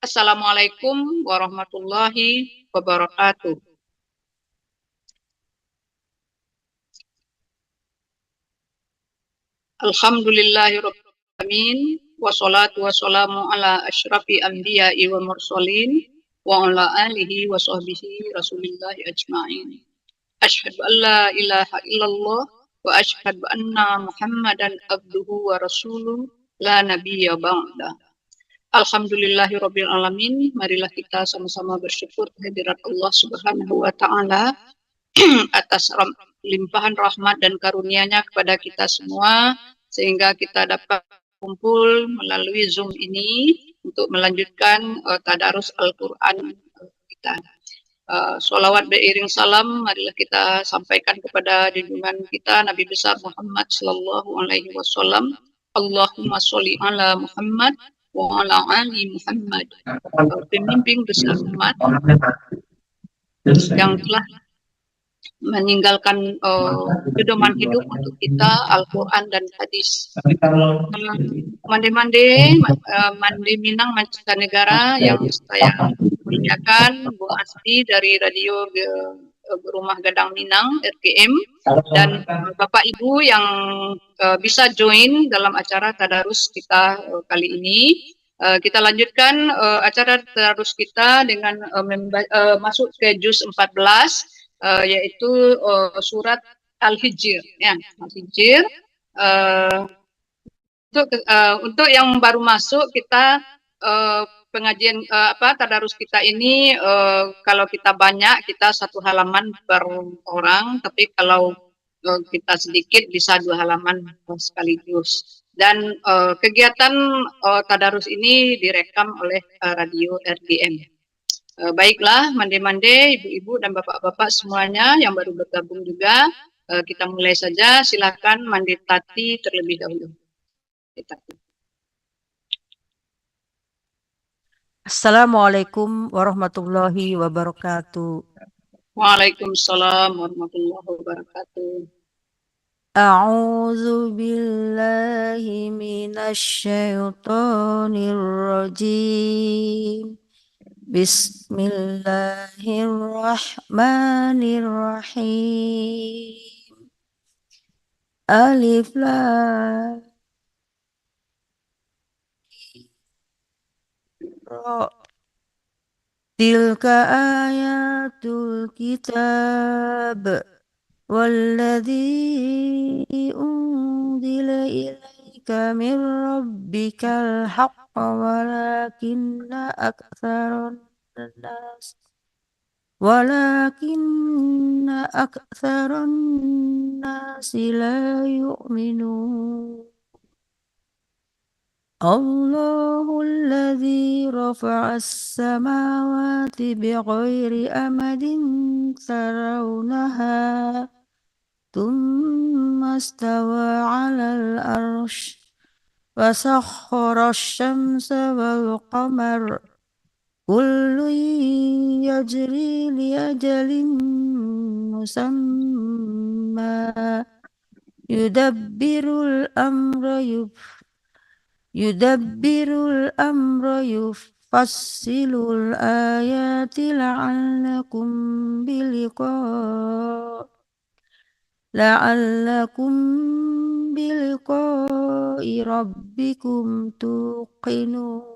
Assalamualaikum warahmatullahi wabarakatuh. Alhamdulillahirabbil alamin wassalatu wassalamu ala asyrafil anbiya'i wa mursalin wa ala alihi wa sahbihi rasulillahi ajma'in. Asyhadu an la ilaha illallah wa asyhadu anna Muhammadan abduhu wa rasuluh la nabiyya ba'da. Alhamdulillahirabbil alamin. Marilah kita sama-sama bersyukur kehadirat Allah Subhanahu wa taala atas limpahan rahmat dan karunia-Nya kepada kita semua sehingga kita dapat kumpul melalui Zoom ini untuk melanjutkan tadarus Al-Qur'an kita. Sholawat beriring salam marilah kita sampaikan kepada junjungan kita Nabi besar Muhammad sallallahu alaihi wasallam. Allahumma sholli ala Muhammad wa ala ali Muhammad. Pemimpin besar umat yang telah meninggalkan pedoman hidup untuk kita Al-Quran dan hadis. Mande Minang Mancanegara yang saya muliakan, Bu Asri dari Radio Rumah Gadang Minang RGM, dan Bapak Ibu yang bisa join dalam acara tadarus kita kali ini. Kita lanjutkan acara tadarus kita dengan masuk ke juz 14, yaitu surat Al-Hijr. Ya, Al-Hijr. Untuk yang baru masuk kita pengajian tadarus kita ini, kalau kita banyak kita satu halaman per orang, tapi kalau kita sedikit bisa 2 halaman sekaligus. Dan kegiatan tadarus ini direkam oleh Radio RGM. Baiklah, mande-mande, ibu-ibu dan bapak-bapak semuanya yang baru bergabung juga, kita mulai saja. Silakan Mande Tati terlebih dahulu. Assalamualaikum warahmatullahi wabarakatuh. Waalaikumsalam warahmatullahi wabarakatuh. A'udzu billahi minasy syaithanir rajim. Bismillahirrahmanirrahim. Alif lam ra. Tilka ayatul kitab والذي أنزل إليك من ربك الحق ولكن أكثر الناس لا يؤمنون الله الذي رفع السماوات بغير أمد ترونها ثم استوى على العرش وسخر الشمس والقمر كل يجري لأجل مسمى يدبر الأمر يفصل الآيات لعلكم بلقاء ربكم توقنون.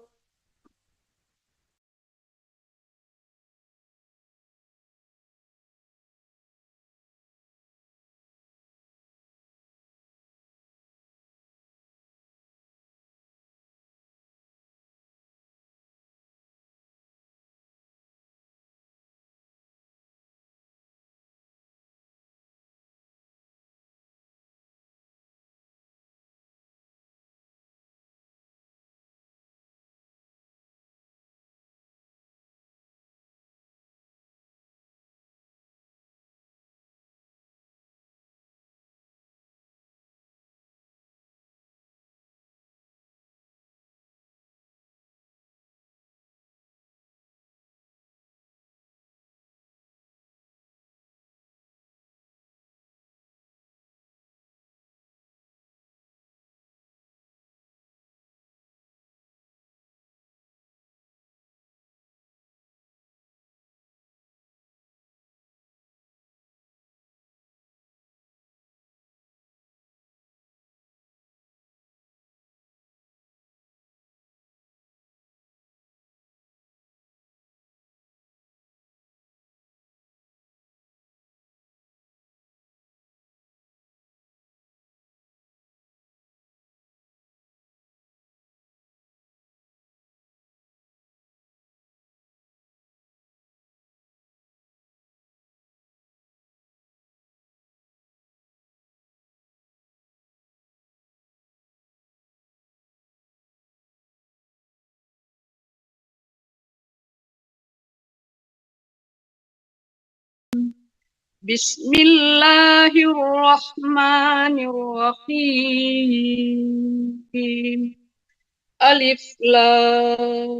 Bismillahirrahmanirrahim. Alif Lam.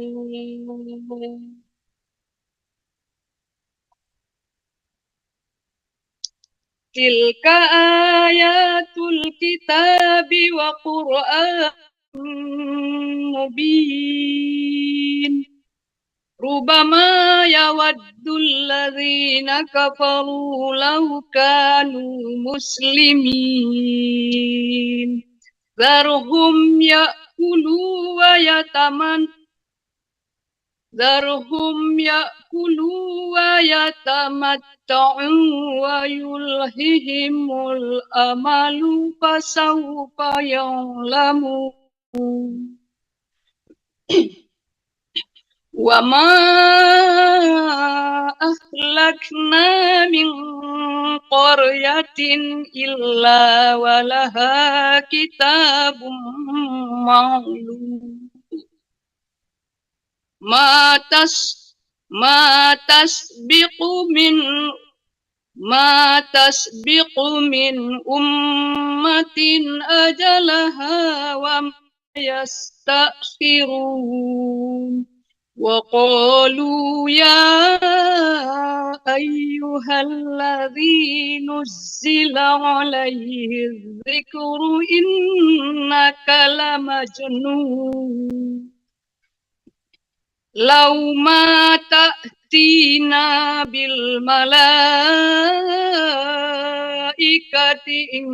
Tilka ayatul kitabi wa Qur'an mubin. Rubama yawaddul ladzina kafaru law kanu muslimin. Zarhum ya'kulu wa yatamatta'u wa yulhihimul amalu fasawfa ya'lamun. Wa ma ahlakna min qaryatin illa walaha kitabun ma'lum. Ma tasbiqu min ummatin ajalaha wa ma yastakhirun. Wa qalu ya ayyuhalladzi nuzzila alaihi dzikru innaka lamajnun. Law ma ta'tina bil malaikati in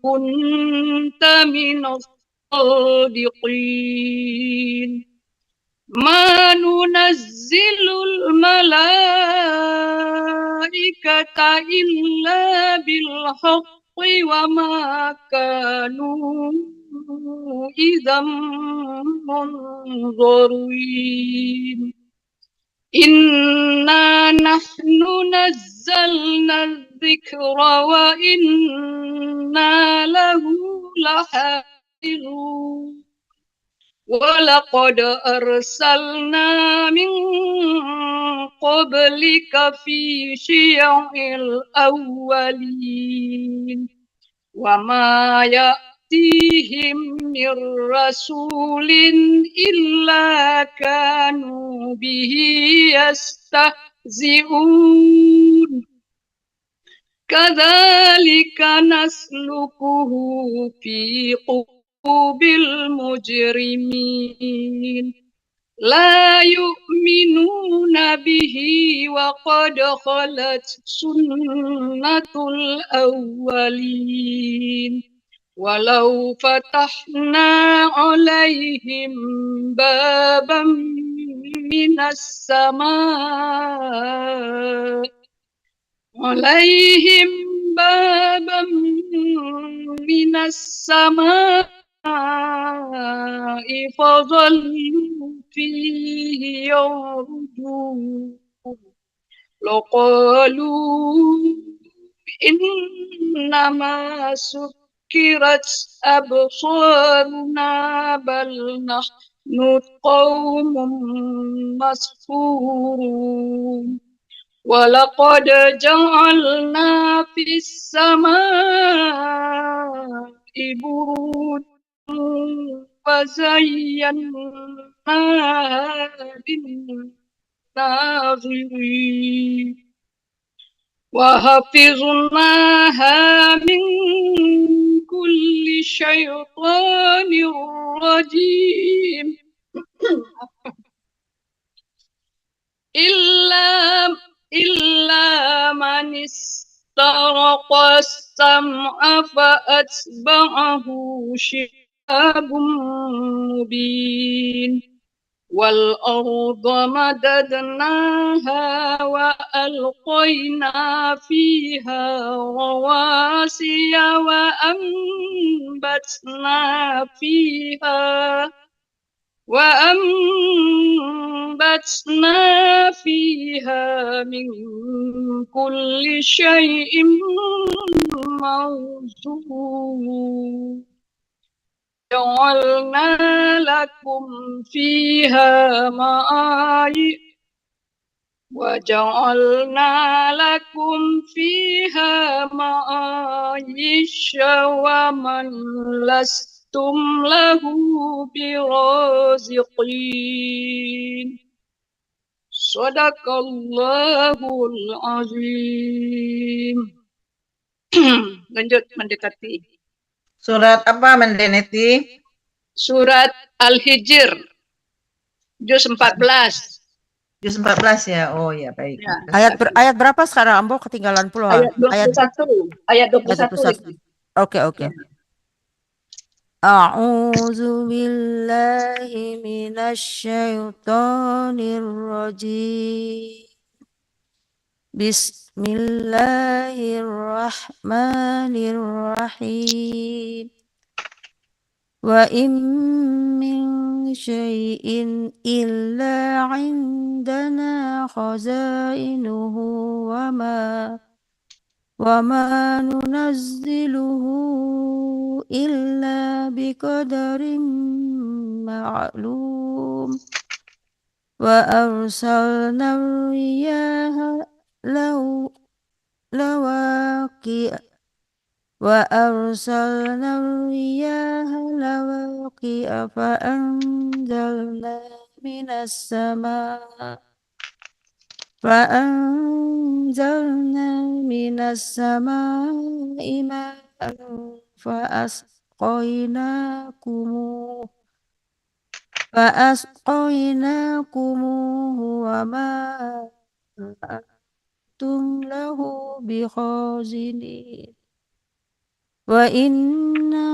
kunta minas sadiqin. Ma nunazzilul malaikata illa bil haqqi wa ma kanu idzam munzarin. Inna nahnu nazzalna dzikra wa inna lahu lahafizun. Walaqad arsalna min qablika fi syi'il awwalin. Wa ma ya'tihim mir rasulin illa kanu bihi yastahzi'un. Kadzalika naslukuhu fi qulubil mujrimin. La yu'minuna bihi wa qad khalat sunnatul awwalin. Walau fatahna alaihim baban minas sama' alaihim baban minas sama'i fadhallu fihi yarjun. Laqalu innama sukkirat absaruna bal nahnu qaumun masfurun. Walaqad ja'alna fis samaa'i burujan wa zayyanaha lin-nazirin wa hafiznaha min kulli syaitanir rajim. Illa man istaraqa as-sam'a fa atba'ahu shihabun mubin. Wal arda madadnaha wa alqayna fiha rawasiya wa ambatna fiha min kulli syai'in mawzun. Ja'alna lakum fiha وجعلنا لكم فيها معايش ومن لستم له برازقين صدق الله العظيم. Lanjut mendekati. Surat apa Mendeneti? Surat Al-Hijr, juz 14. Juz 14 ya. Oh ya, baik. Ya. Ayat berapa sekarang, Ambo? Ketinggalan pula. Ayat 21. Ayat 21. Oke. A'udzu billahi minasy syaithanir rajim. Bismillahirrahmanirrahim. Wa in min syai'in illa 'indana khazainuhu wa ma nunazziluhu illa biqadarin ma'lum. Wa arsalna riyaha lawaqi'a فأنزلنا من السماء ماء فأسقيناكموه وما أنتم له بخازنين وإنا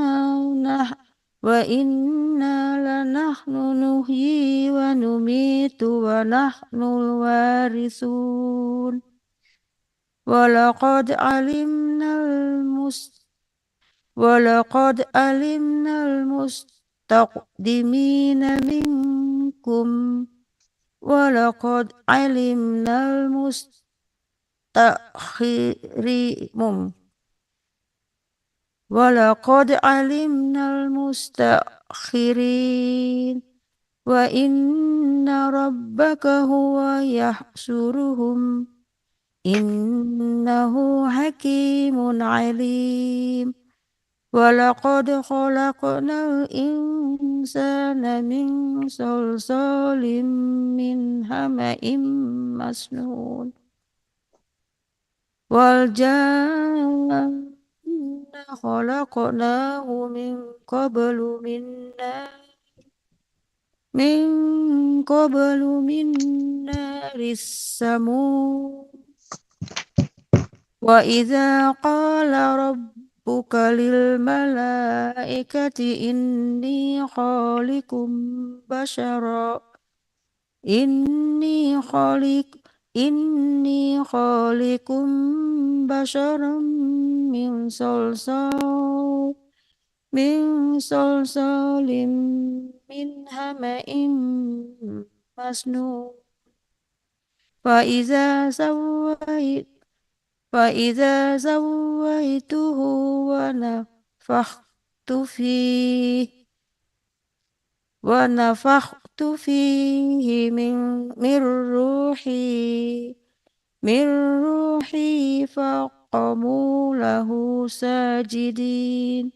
لنحن نحيي ونميت ونحن الوارثون ولقد علمنا المستقدمين منكم ولقد علمنا المستأخرين وإن ربك هو يحشرهم إنه حكيم عليم ولقد خلقنا الإنسان من صلصال من حمأ مسنون والجان خلقناه من قبل من نار السموم وإذا قال ربك للملائكة إني خالق بشرا من صلصال من حمأ مسنون فإذا سويته ونفخت فيه من روحي فقعوا له ساجدين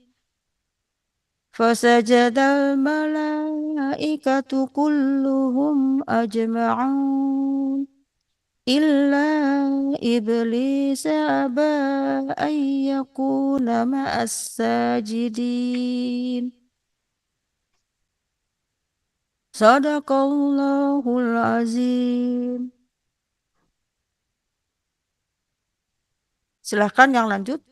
فسجد الملائكة كلهم أجمعون إلا إبليس أبى أن يكون مع الساجدين Sadaqallahul azim. Silahkan yang lanjut.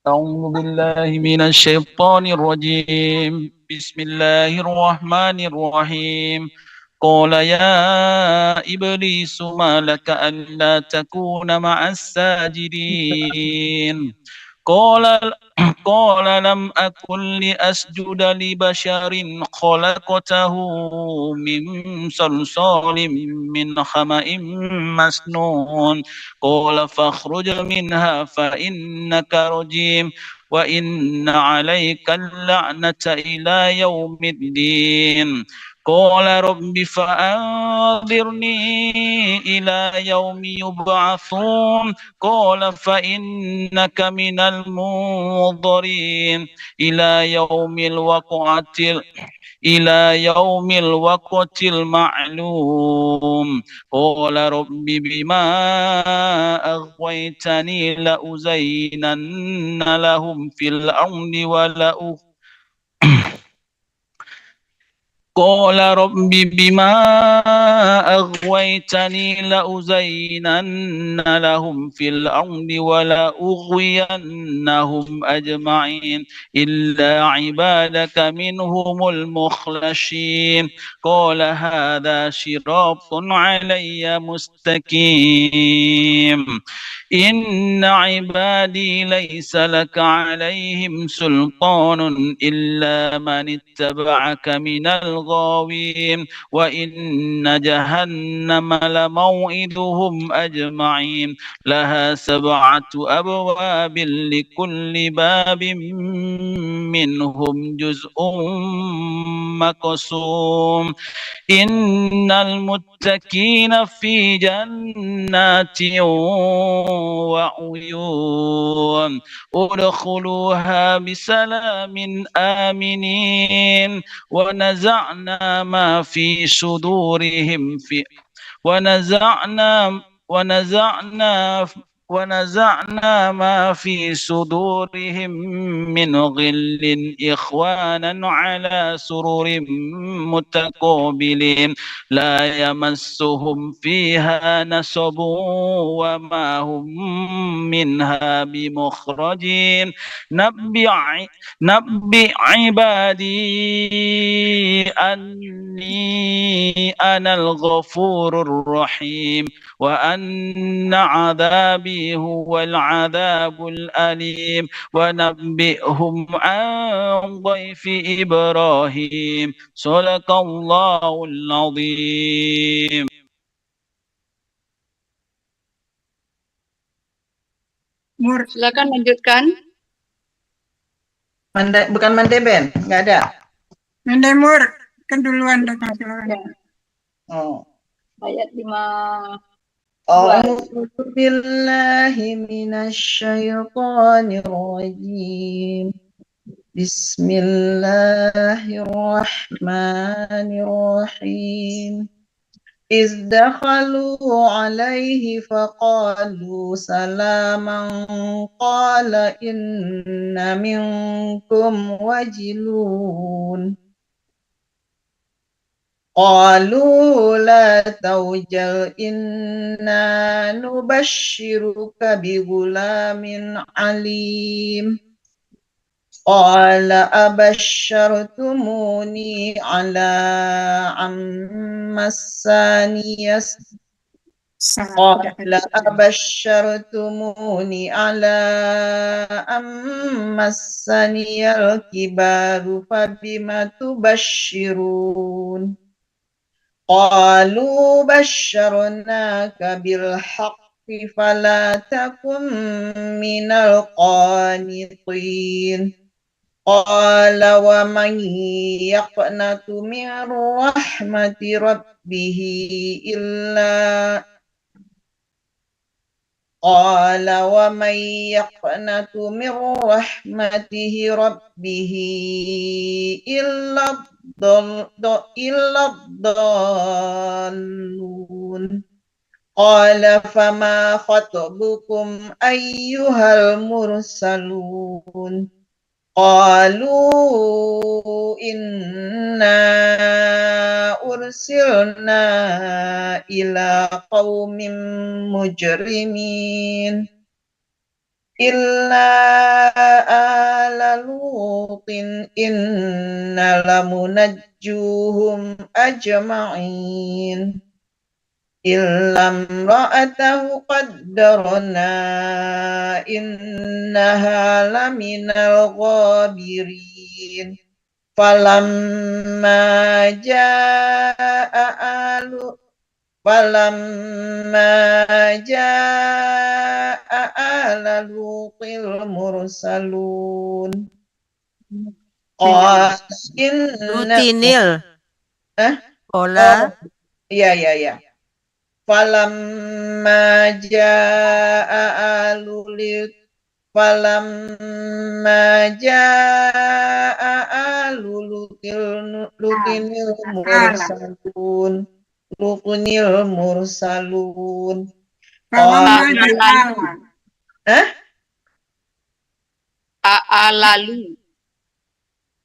أعوذ بالله من الشيطان الرجيم بسم الله الرحمن الرحيم قال يا إبليس ما لك ألا تكون مع الساجدين قال لم أكن لأسجد لبشر خلقته من صلصال من حمأ مسنون قال فاخرج منها فإنك رجيم وإن عليك اللعنة إلى يوم الدين قال رب فأنظرني إلى يوم يبعثون قال فإنك من المنظرين إلى يوم الوقت المعلوم قال رب بما أغويتني لأزينن لهم في الأرض قال رب بما أغويتني لأزينن لهم في الأرض ولأغوينهم أجمعين إلا عبادك منهم المخلصين قال هذا صراط علي مستقيم إن عبادي ليس لك عليهم سلطان إلا من اتبعك من الغاوين وإن جهنم لموعدهم أجمعين لها 7 أبواب لكل باب منهم جزء مقسوم إن المتقين في جنات وعيون ادخلوها بسلام آمنين ونزعنا ما في صدورهم ونزعنا ما في صدورهم من غل إخوانا على سرر متقابلين لا يمسهم فيها نصب وما هم منها بمخرجين نبئ عبادي أني أنا الغفور الرحيم وأن عذابي هو العذاب الأليم ونبئهم عن ضيف إبراهيم صدق الله العظيم. Silakan lanjutkan. Bukan Mandeben, nggak ada. Mendemur, kan duluan dah silakan. Ya, Oh. ayat 5. أعوذ بالله من الشيطان الرجيم بسم الله الرحمن الرحيم إذ دخلوا عليه فقالوا سلاما قال إن منكم وجلون قالوا لا توجل إنا نبشرك بغلام عليم قال أبشرتموني على أن مسني قال أبشرتموني على أن مسني الكبار فبم تبشرون قالوا بشرناك بالحق فلا تكن من القانطين قال ومن يقنط من رحمة ربه إلا قال ومن يقنط من رحمته ربه إلا الضالون قال فما خطبكم أيها المرسلون قالوا إنا أرسلنا إلى قوم مجرمين إلا آل لوط إنا لمنجوهم أجمعين إلا امرأته قدرنا إنها لمن الغابرين فلما جاء آل لوط المرسلون قال إن Qala Iya. Falamma jaa alulit Falamma jaa lutinil mursalun. Falamma Lalu. Lalu.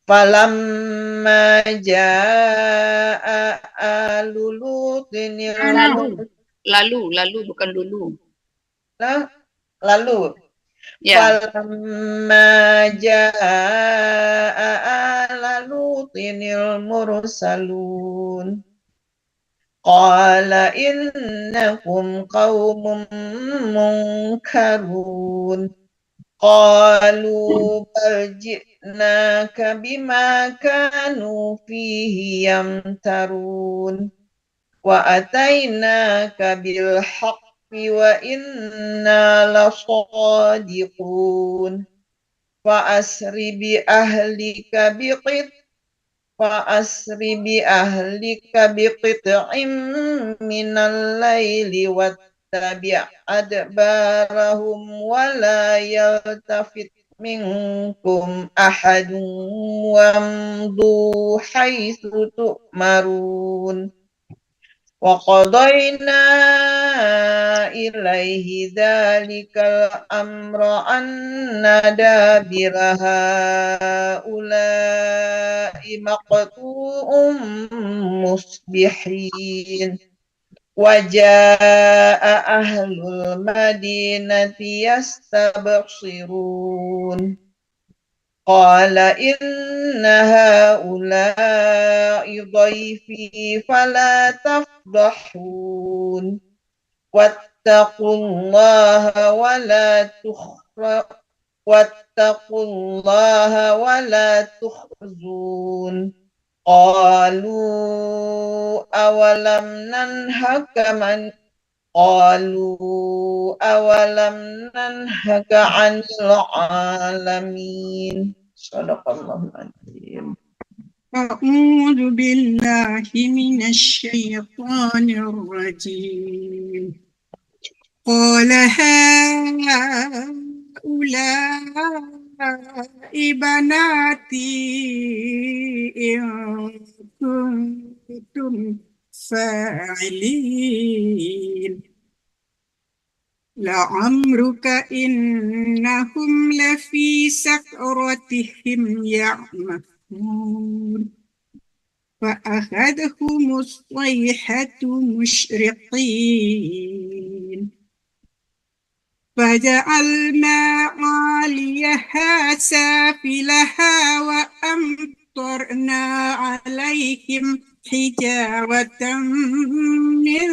Falamma jaa lutinil Lalu bukan dulu. lalu Ya. Falamma jaa lutinil mursalun. Qala innakum qaumun munkarun. Qalu bal ji'naka bima kanu fihi yamtarun. Wa atainaka bil haqqi wa inna lasadiqun. Fa asri bi ahlika biqit'in minal laili wattabi' adbarahum wa la yaltafit minkum ahadun wamdu haitsu tu'marun. Wa qadayna ilaihi dhalikal amra anna dabira haula'i maqtu'un musbihin. Wa jaa'a ahlul madinati yastabshirun. Qala inna haula'i dhaifi fala tafdahun. Wattaqullaha wa la tukhzun. Qalu awalam nanhaka 'anil 'alamin. Shadaqallahul 'azim. أعوذ بالله من الشيطان الرجيم. قال هؤلاء بناتي إن كنتم فاعلين لعمرك إنهم لفي سكرتهم يعمهون فأخذهم الصيحة مشرقين فجعلنا عاليها سافلها وأمطرنا عليهم حجارة من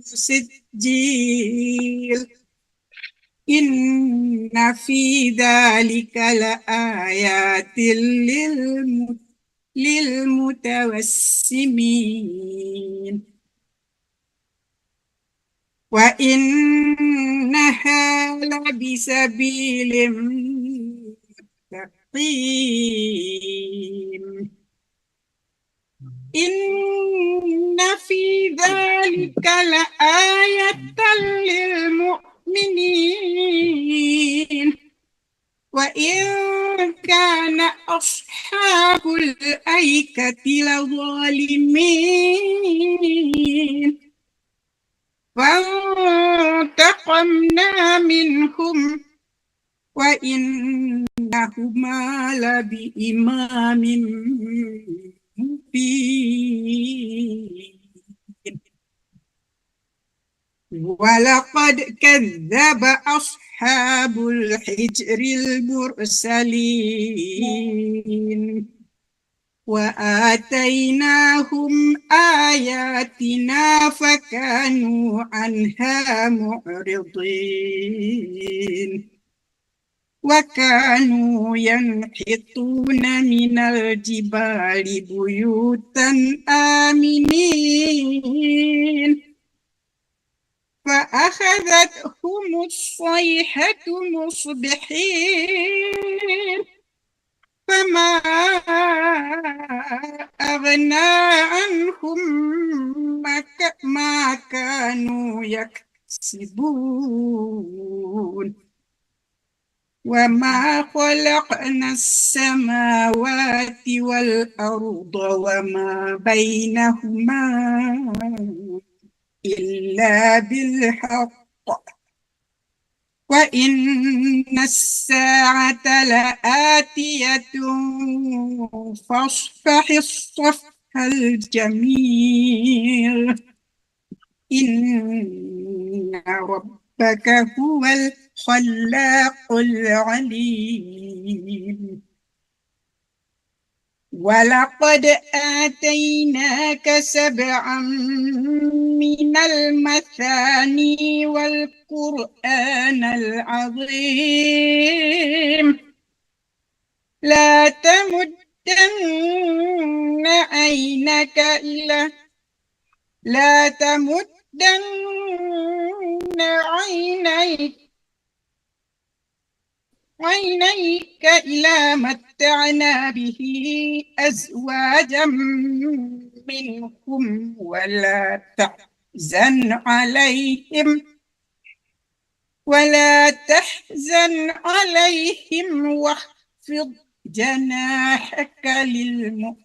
سجيل إن في ذلك لآيات للمتوسمين وإنها لبسبيل مستقيم إن في ذلك لآية للمؤمنين وإن كان أصحاب الأيكة لظالمين فانتقمنا منهم وإنهما لبإمام مبين ولقد كذب أصحاب الحجر المرسلين وآتيناهم آياتنا فكانوا عنها معرضين وكانوا ينحتون من الجبال بيوتا آمنين فأخذتهم الصيحة مصبحين فما أغنى عنهم ما كانوا يكسبون وما خلقنا السماوات والأرض وما بينهما إلا بالحق وإن الساعة لآتية فاصفح الصفح الجميل إن ربك هو الخلاق العليم ولقد آتيناك 7 من المثاني والقرآن العظيم لا تمدن عينيك إلى متعنا به أزواجا منهم ولا تحزن عليهم واخفض جناحك للمؤمنين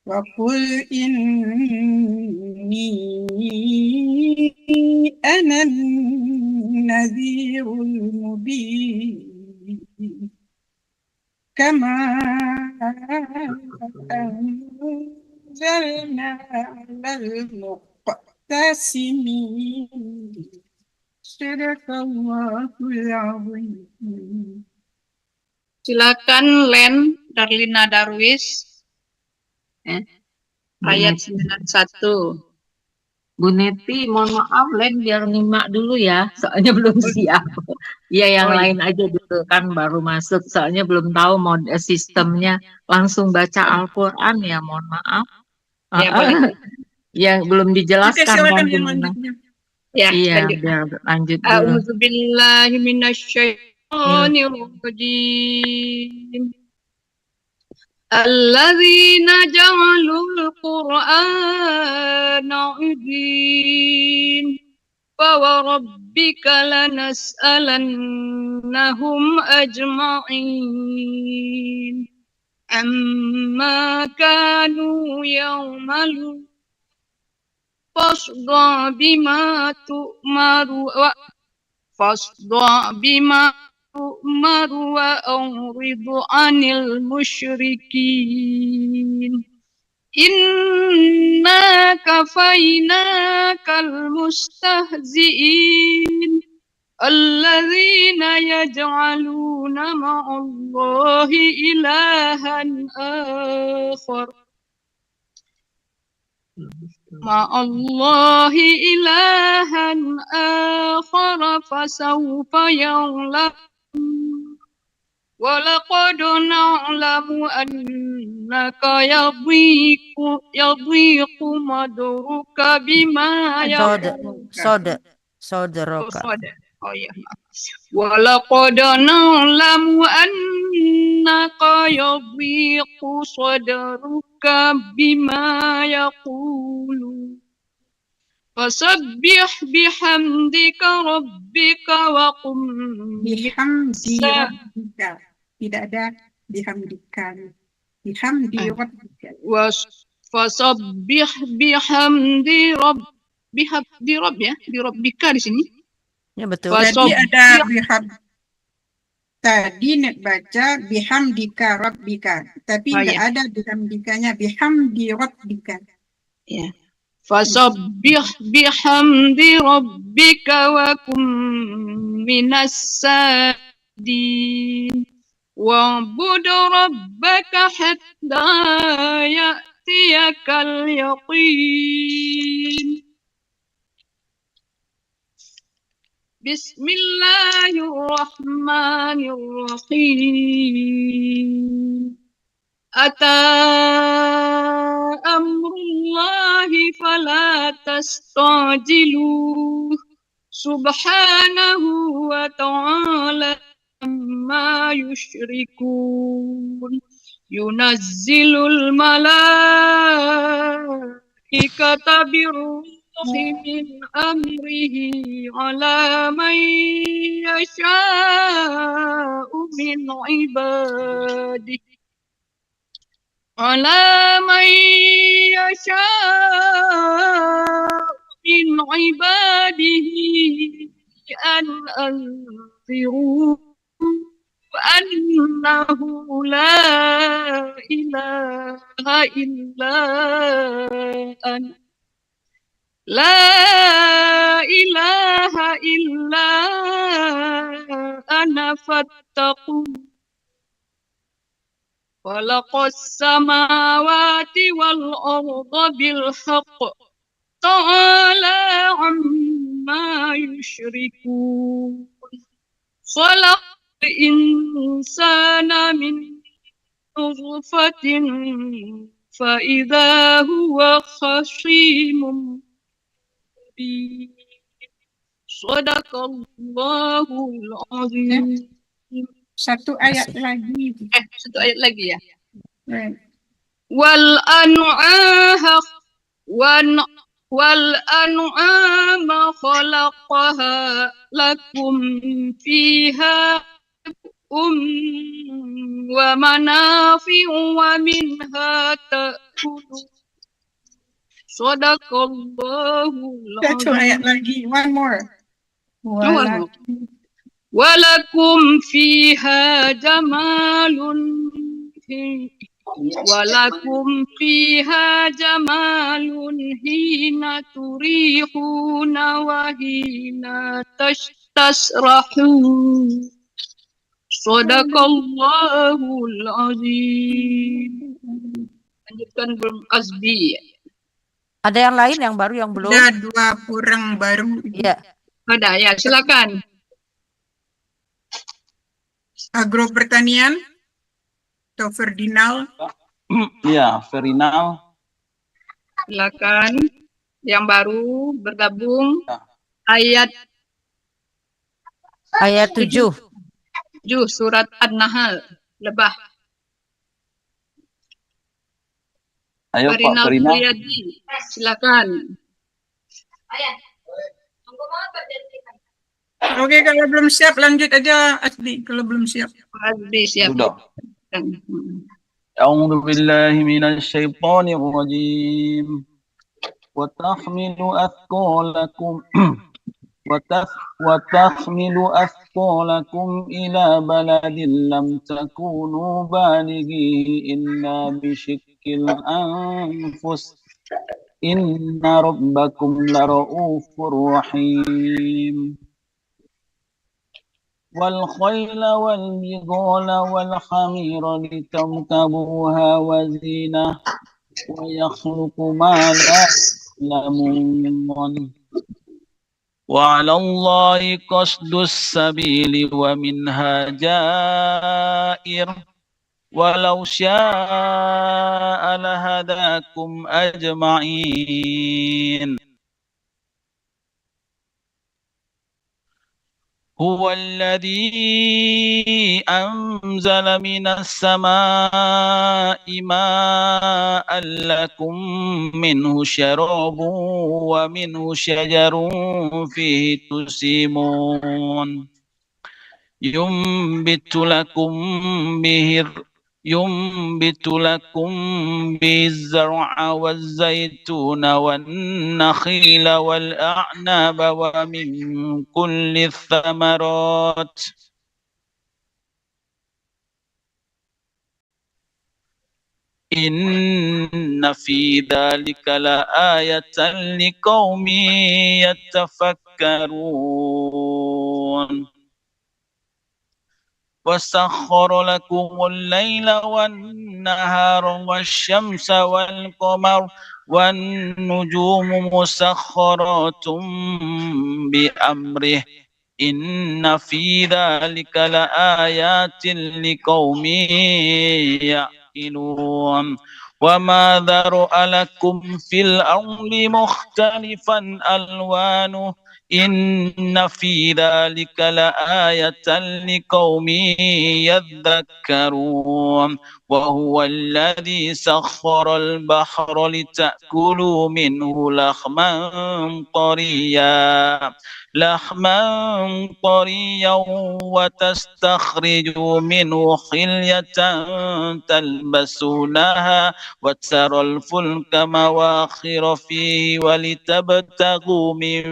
وقل إني أنا النذير المبين كما أنزلنا على المقتسمين صدق الله العظيم. Silakan Len Darlina Darwis. Ayat 91. Bu Neti, mohon maaf, Len biar nyimak dulu ya, soalnya belum siap. Iya, yang lain aja dulu kan baru masuk, soalnya belum tahu sistemnya. Langsung baca Al-Quran ya, mohon maaf. Ya, boleh. Yang belum dijelaskan kan gimana? Ya, iya, lanjut. biar lanjut dulu. A'udzubillahi minasyaitonir rajim. الذين جعلوا القرآن عضين فوربك لنسألنهم أجمعين عما كانوا يعملون فاصدع بما تؤمر وأعرض عن المشركين إنا كفيناك المستهزئين الذين يجعلون مع الله إلها آخر فسوف يعلمون ولقد نعلم أنك يضيق صدرك بما يقولون صدرك ولقد نعلم أنك يضيق صدرك بما يقولون فسبح بحمدك ربك وقم Bihamdi rabbika. Tidak ada bihamdikan. Bihamdi rabbika. Fasabbih bihamdi rabbika di sini. Ya betul. Tadi ada tadi net baca bihamdika rabbika, tapi tidak ada bihamdikanya, bihamdi rabbika. Ya. Fasabbih bihamdi rabbika wa kum minas sajidin wa'bud rabbaka hatta ya'tiyakal yaqin. Bismillahirrahmanirrahim. Ata amrullahi fala tastajiluh subhanahu wa ta'ala amma يشركون ينزل الملائكة بالروح من أمره على من يشاء من عباده من عباده أن أنذروا أنه لا إله إلا أنا فاتقون خلق السماوات والأرض بالحق تعالى عما يشركون خلق الإنسان من نطفة فإذا هو خصيم مبين صدق الله العظيم. Satu ayat lagi. Satu ayat lagi ya. Right. Wal an'ama khalaqaha lakum fiha wa manafi'u wa minha ta'kulun. Shadaqallahul Satu ayat lagi. One more. Walakum fiha jamalun hina turihuna wa hina tasrahun. Shadaqallahul azim. Lanjutkan belum Azbi. Ada yang lain yang baru yang belum? Ada 2 kurang baru. Iya. Ada ya, silakan. Agro pertanian atau Ferdinand. Ya, Ferdinand. Silakan. Yang baru bergabung ayat 7. Surat An-Nahl, Lebah. Ayo Pak Farinal Ferdinand. Priyadi, silakan. Oke, kalau belum siap lanjut aja Asdi. Kalau belum siap. Azbi siap. Sudah. أعوذ بالله من الشيطان الرجيم وتحمل أثقالكم إلى بلد لم تكونوا بالغيه إلا بشق الأنفس إن ربكم لرؤوف رحيم والخيل والبغال والحمير لتركبوها وزينة ويخلق ما لا تعلمون وعلى الله قصد السبيل ومنها جائر ولو شاء لهداكم أجمعين هو الذي أنزل من السماء ماء لكم منه شراب ومنه شجر فيه تسيمون ينبت لكم به الزرع والزيتون والنخيل والأعناب ومن كل الثمرات إن في ذلك لآية لقوم يتفكرون وسخر لكم الليل والنهار والشمس والقمر والنجوم مسخرات بأمره إن في ذلك لآيات لقوم يعقلون وما ذرأ لكم في الأرض مختلفا ألوانه إن في ذلك لآية لقوم يذكرون وهو الذي سخر البحر لتأكلوا منه لحما طريا وتستخرجوا منه حلية تلبسونها وترى الفلك مواخر فيه ولتبتغوا من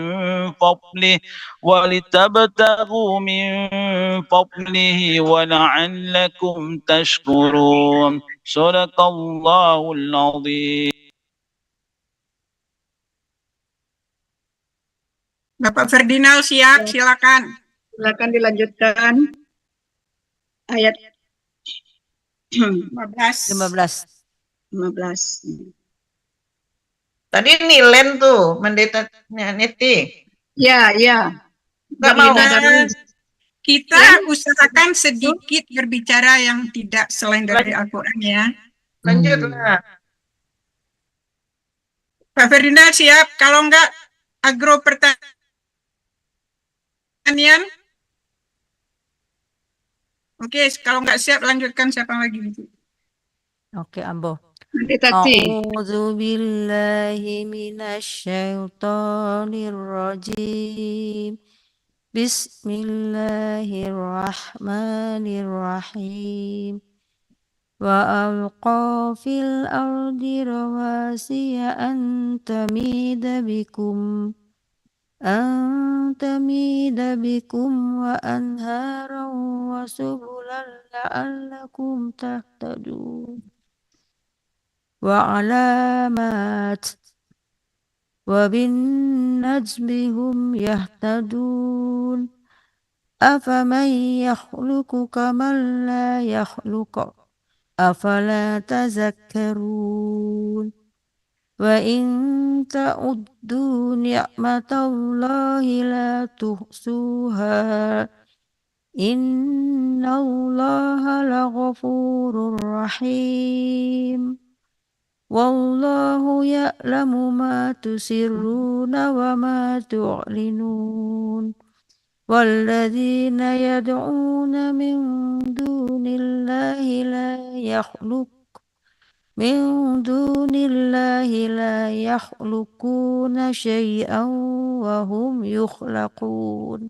فضله ولعلكم تشكرون صدق الله العظيم. Bapak Ferdinand siap, silakan. Silakan dilanjutkan. Ayat 15. 15. 15. Tadi Nilen tuh, Pendeta Neti. Ya. Nggak mau. Kita usahakan sedikit berbicara yang tidak selain dari Al-Quran ya. Lanjutlah. Pak Ferdinand siap, kalau enggak agro pertanian. Oke, kalau enggak siap lanjutkan siapa lagi? Oke, Ambo. Tati. A'udzu billahi minasyaitonir rajim. Bismillahirrahmanirrahim. Wa alqa fil ardi rawasiya an tamida bikum wa anharan wa subulan la'allakum tahtadun wa alamat wa bin najmi hum yahtadun afaman yakhluqu kaman la yakhluqu afala tazakkarun wa in ta'uddu ni'matallahi la tuhsuha innallaha laghafurur rahim wallahu ya'lamu ma tusirruna wa ma tu'linun walladzina yad'una min dunillahi la yakhluquna syai'an wa hum yukhlaqun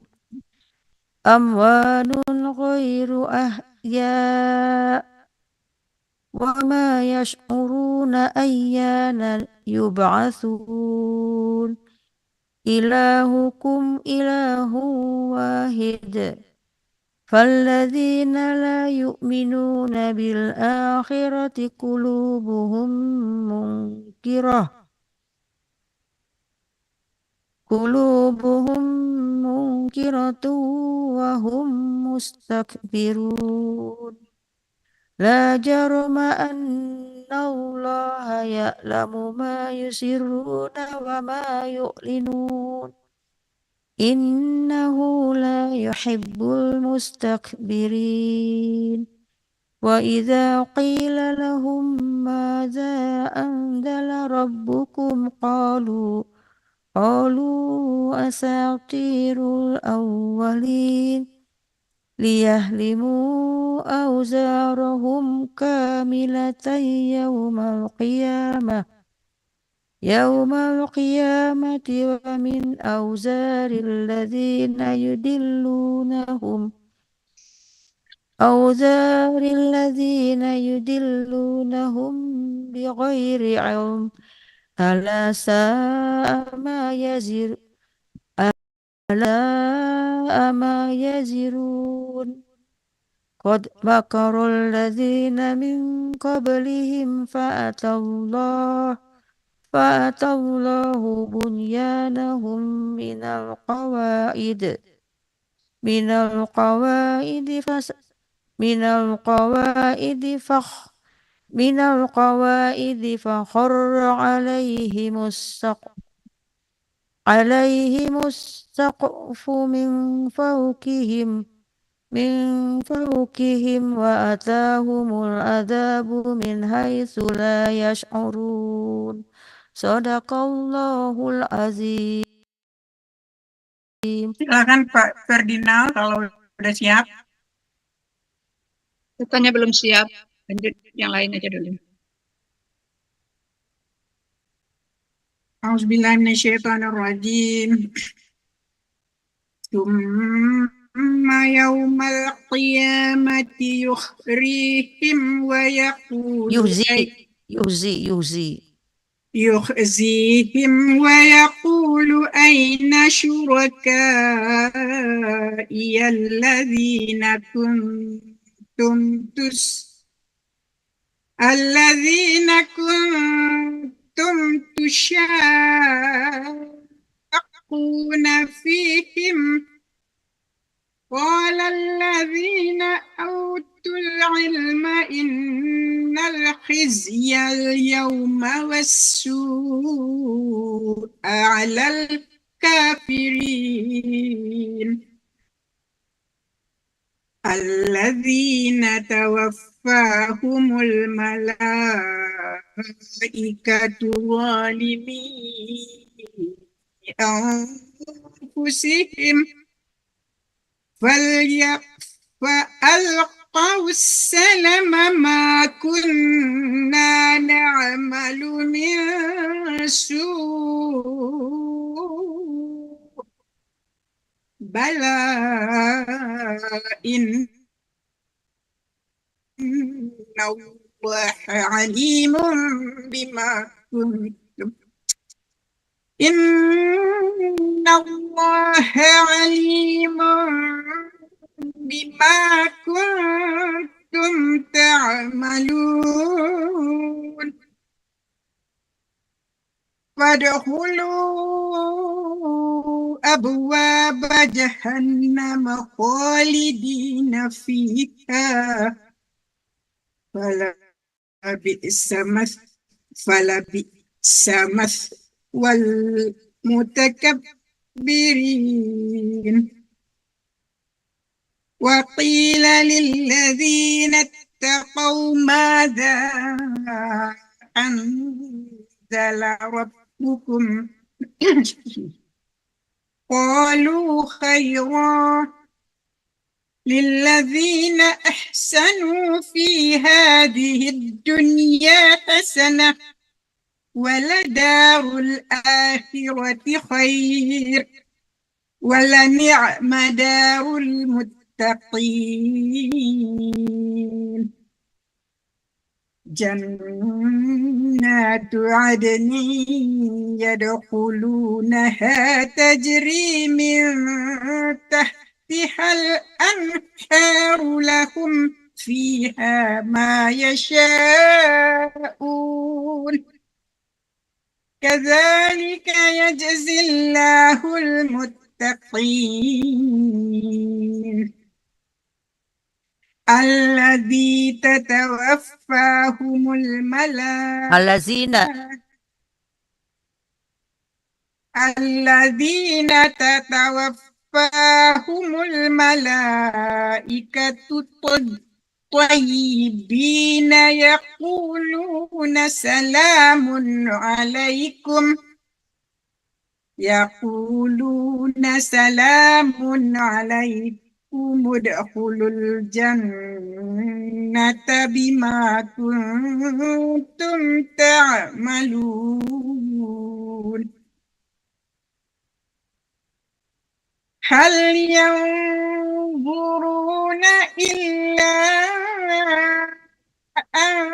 amwalun ghairu ahya wa ma yash'uruna ayyana yub'atsun ilahukum ilahun wahid فالذين لا يؤمنون بالآخرة قلوبهم منكرة وهم مستكبرون لا جرم أن الله يعلم ما يسرون وما يعلنون innahu la yuhibbul mustakbirin wa idza qila lahum madza anzala rabbukum qalu asatirul awwalin liyahlimu awzarahum kamilatan يوم القيامة ومن أوزار الذين يدلونهم بغير علم ألا ساء ما يزرون قد مكر الذين من قبلهم فأتى الله بنيانهم من القواعد فخر عليهم السقف من فوقهم وأتاهم العذاب من حيث لا يشعرون Sadaqallahul azim. Silakan Pak Ferdinand kalau udah siap. Katanya belum siap. Lanjut yang lain aja dulu. Auzubillahi minasyaitonirrajim. Tsumma yaumal qiyamati yukhrihim wa yaqulu يخزيهم ويقول أين شركائي الذين كنتم تشاقون فيهم قال الذين أوتوا العلم إن الخزي اليوم والسوء على الكافرين الذين توفاهم الملائكة ظالمي أنفسهم فألقوا السلم ما كنا نعمل من سوء بلى إن الله عليم بما كنتم إن الله عليم بما كنتم تعملون فادخلوا أبواب جهنم خالدين فيها فلبئس مثوى المتكبرين وقيل للذين اتقوا ماذا أنزل ربكم قالوا خيرا للذين أحسنوا في هذه الدنيا حسنة ولدار الآخرة خير ولنعم دار المتقين جنات عدن يدخلونها تجري من تحتها الأنهار لهم فيها ما يشاءون كذلك يجزي الله المتقين الذي تتوفاهم الذين تتوفاهم الملائكة طيبين يقولون سلام عليكم ادخلوا الجنة بما كنتم تعملون هل ينظرون إلا أن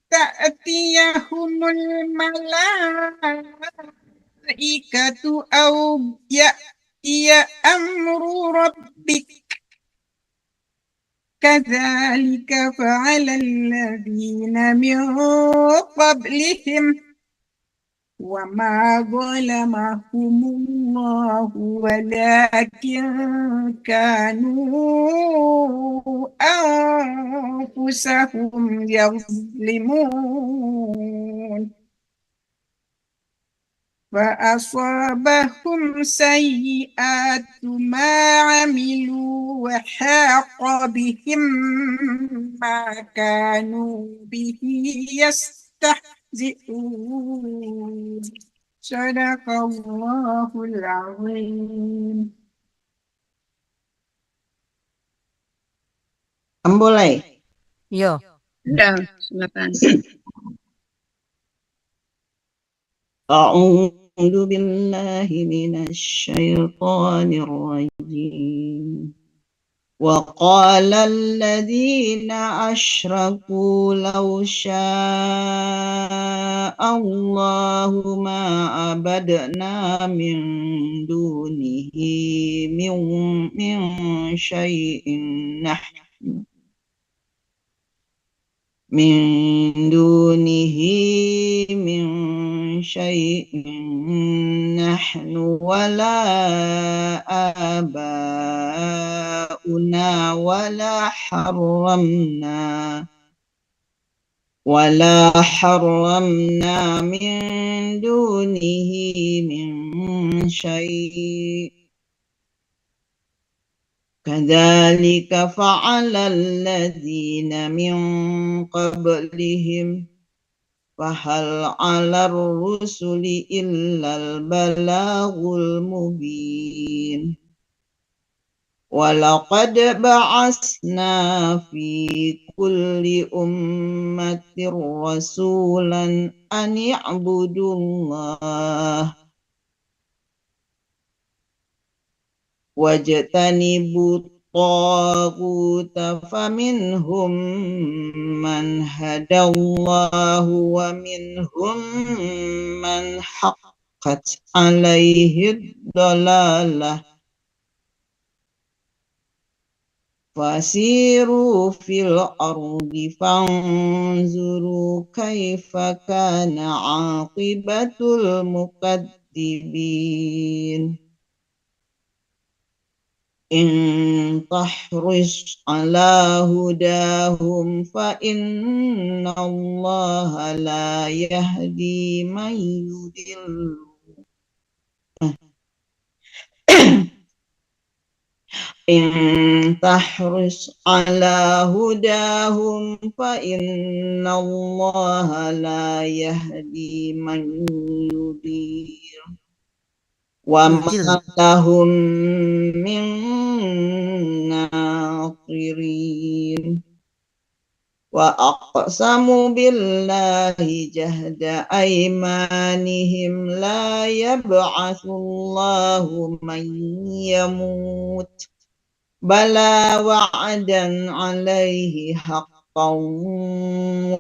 تأتيهم الملائكة أو يأتي أمر ربك كذلك فعل الذين من قبلهم وما ظلمهم الله ولكن كانوا أنفسهم يظلمون فأصابهم سيئات ما عملوا وحاق بهم ما كانوا به يستهزئون Sadaqallahul azim. Boleh. Yo. Ya, silakan. أعوذ بالله من الشيطان الرجيم وقال الذين أشركوا لو شاء الله ما عبدنا من دونه من شيء نحن ولا آباؤنا ولا حرمنا من دونه من شيء كذلك فعل الذين من قبلهم فهل على الرسل إلا البلاغ المبين ولقد بعثنا في كل أمة رسولا أن اعبدوا الله واجتنبوا الطاغوت فمنهم من هدى الله ومنهم من حقت عليه الضلالة فسيروا في الأرض فانظروا كيف كان عاقبة المكذبين إن تحرص على هداهم فإن الله لا يهدي من يضل إن تحرص على هداهم فإن الله لا يهدي من يضل وما لهم من ناصرين وأقسموا بالله جهد أيمانهم لا يبعث الله من يموت بلى وعدا عليه حقا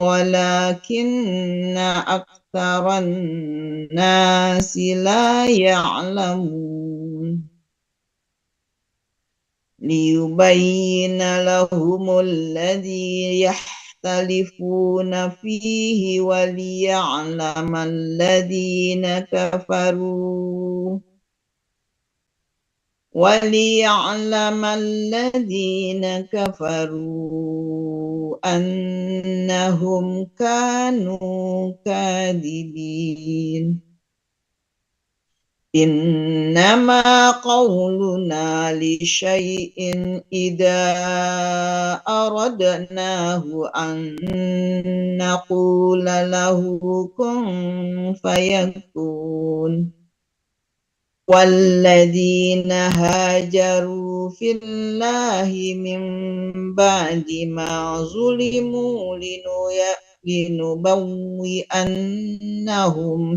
ولكن أكثر الناس لا يعلمون ليبين لهم الذي يختلفون فيه وليعلم الذين كفروا أنهم كانوا كاذبين إنما قولنا لشيء إذا أردناه أن نقول له كن فيكون والذين هاجروا في الله من بعد ما ظلموا لنبوئنهم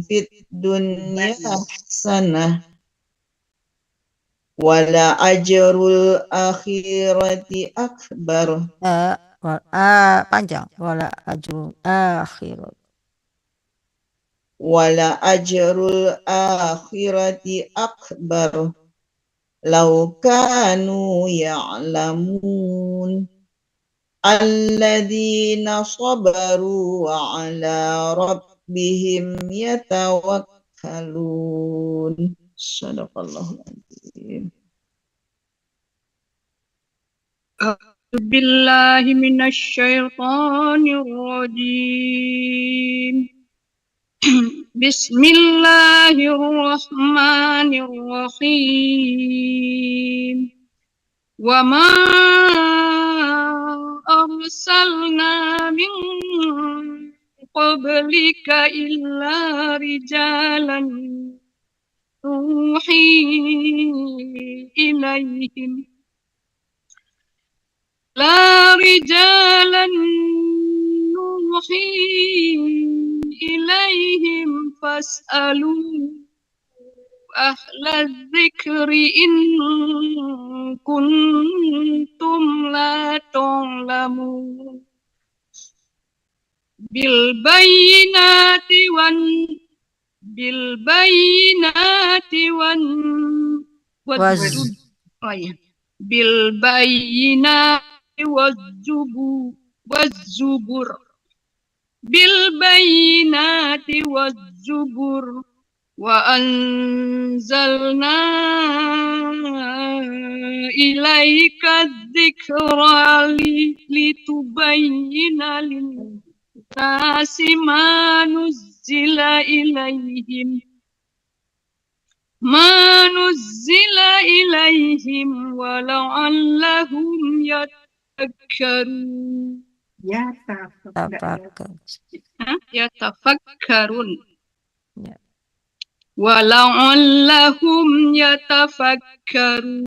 في الدنيا حسنة ولأجر الآخرة أكبر panjang ولأجر الآخرة أكبر لو كانوا يعلمون الذين صبروا وعلى ربهم يتوكلون صدق الله العظيم. أعوذ بالله من الشيطان الرجيم بسم الله الرحمن الرحيم وما أرسلنا من قبلك إلا رجالا نوحي إليهم لا رجالا نوحي إليهم فاسألوا أهل الذكر إن كنتم لا تعلمون بالبينات وز بالبينات والزبر بالبينات والزبر وأنزلنا إليك الذكر لتبين للناس ما نزل إليهم ولعلهم يتفكرون Ya, tafakur. يتفكرون Ya. ولعلهم يتفكرون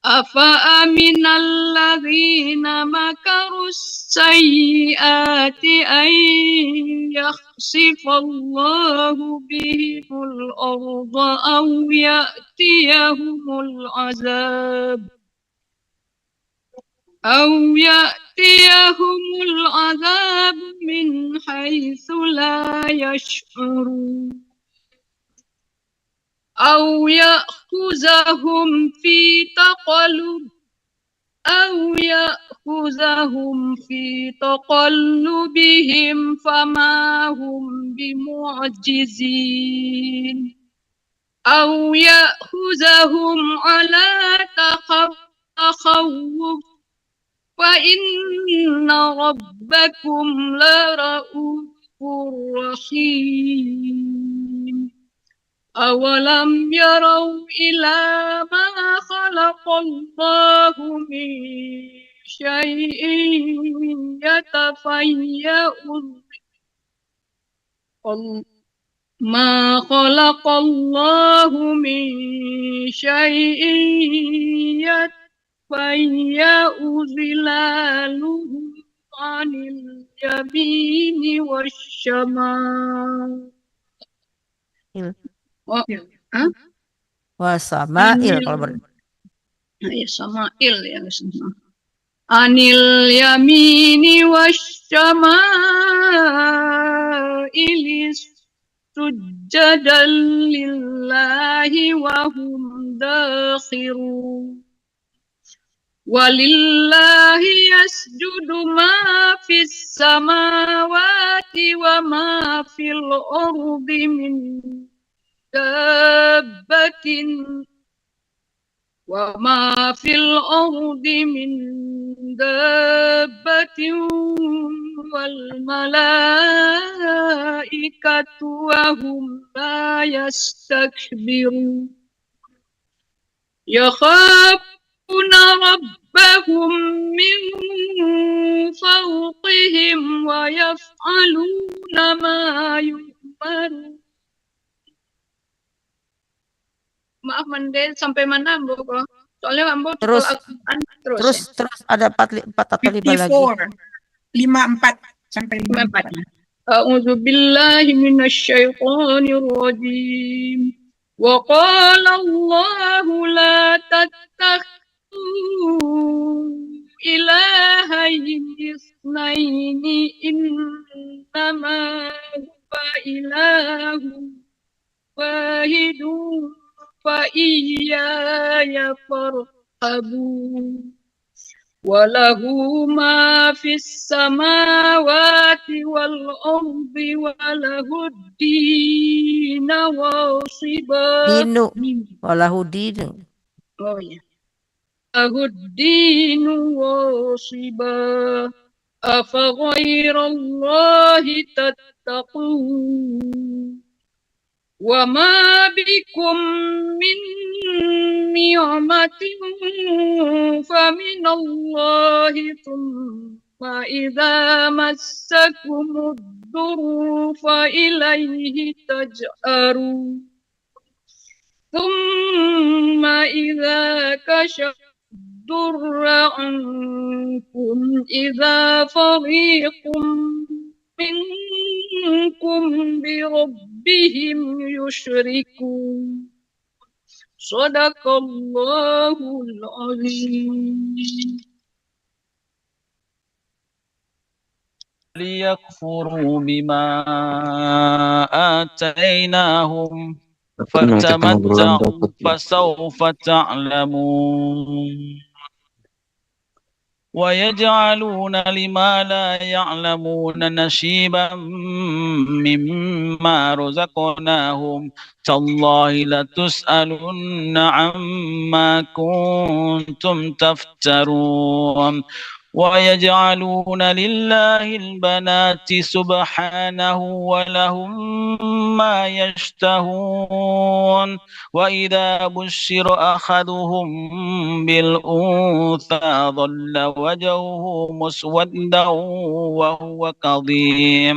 أفأمن الذين مكروا السيئات أن يخسف الله بهم الأرض أو يأتيهم العذاب من حيث لا يشعرون أو يأخذهم في تقلبهم فما هم بمعجزين أو يأخذهم على تخوف فإن ربكم لرؤوف رحيم أولم يروا إلى ما خلق الله من شيء ما خلق الله من شيء يتفيأ ظلاله عن اليمين والشمال Wasama'il kalau ber ya sama'il ya semua. Anil yamini wasyama'ili sujjadan lillahi wa hum dakhirun. Walillahi yasjudu ma fis samawati wa ma fil ardi min dabbatin وما في الأرض من دابة والملائكة وهم لا يستكبرون يخافون ربهم من فوقهم ويفعلون ما يؤمرون. Maaf Mande, sampai mana Mbok? Soalnya Mbok Terus. terus terus ada 4 atau 5 lagi. 54 sampai 54. A'udzu billahi minasyaitonir rajim. Wa qala Allahu la tattakhidhu ilahayn itsnaini innama huwa ilahun wahidun فإياي فارهبون وله ما في السماوات والأرض وله الدين واصبا Walahu dinu. Oh ya. له الدين واصبا أفغير الله تتقون وما بكم من نعمة فمن الله ثم فإذا مسكم الضر فإليه تجأرون ثم إذا كشف الضر عنكم إذا فريق منكم بربهم يشركون صدق الله العظيم. ليكفروا بما آتيناهم فتمتعوا فسوف تعلمون ويجعلون لما لا يعلمون نشيبا مما رزقناهم تالله لتسألن عما كنتم تفترون ويجعلون لله البنات سبحانه ولهم ما يشتهون وإذا بشر أحدهم بالأنثى ظل وجهه مسودا وهو كظيم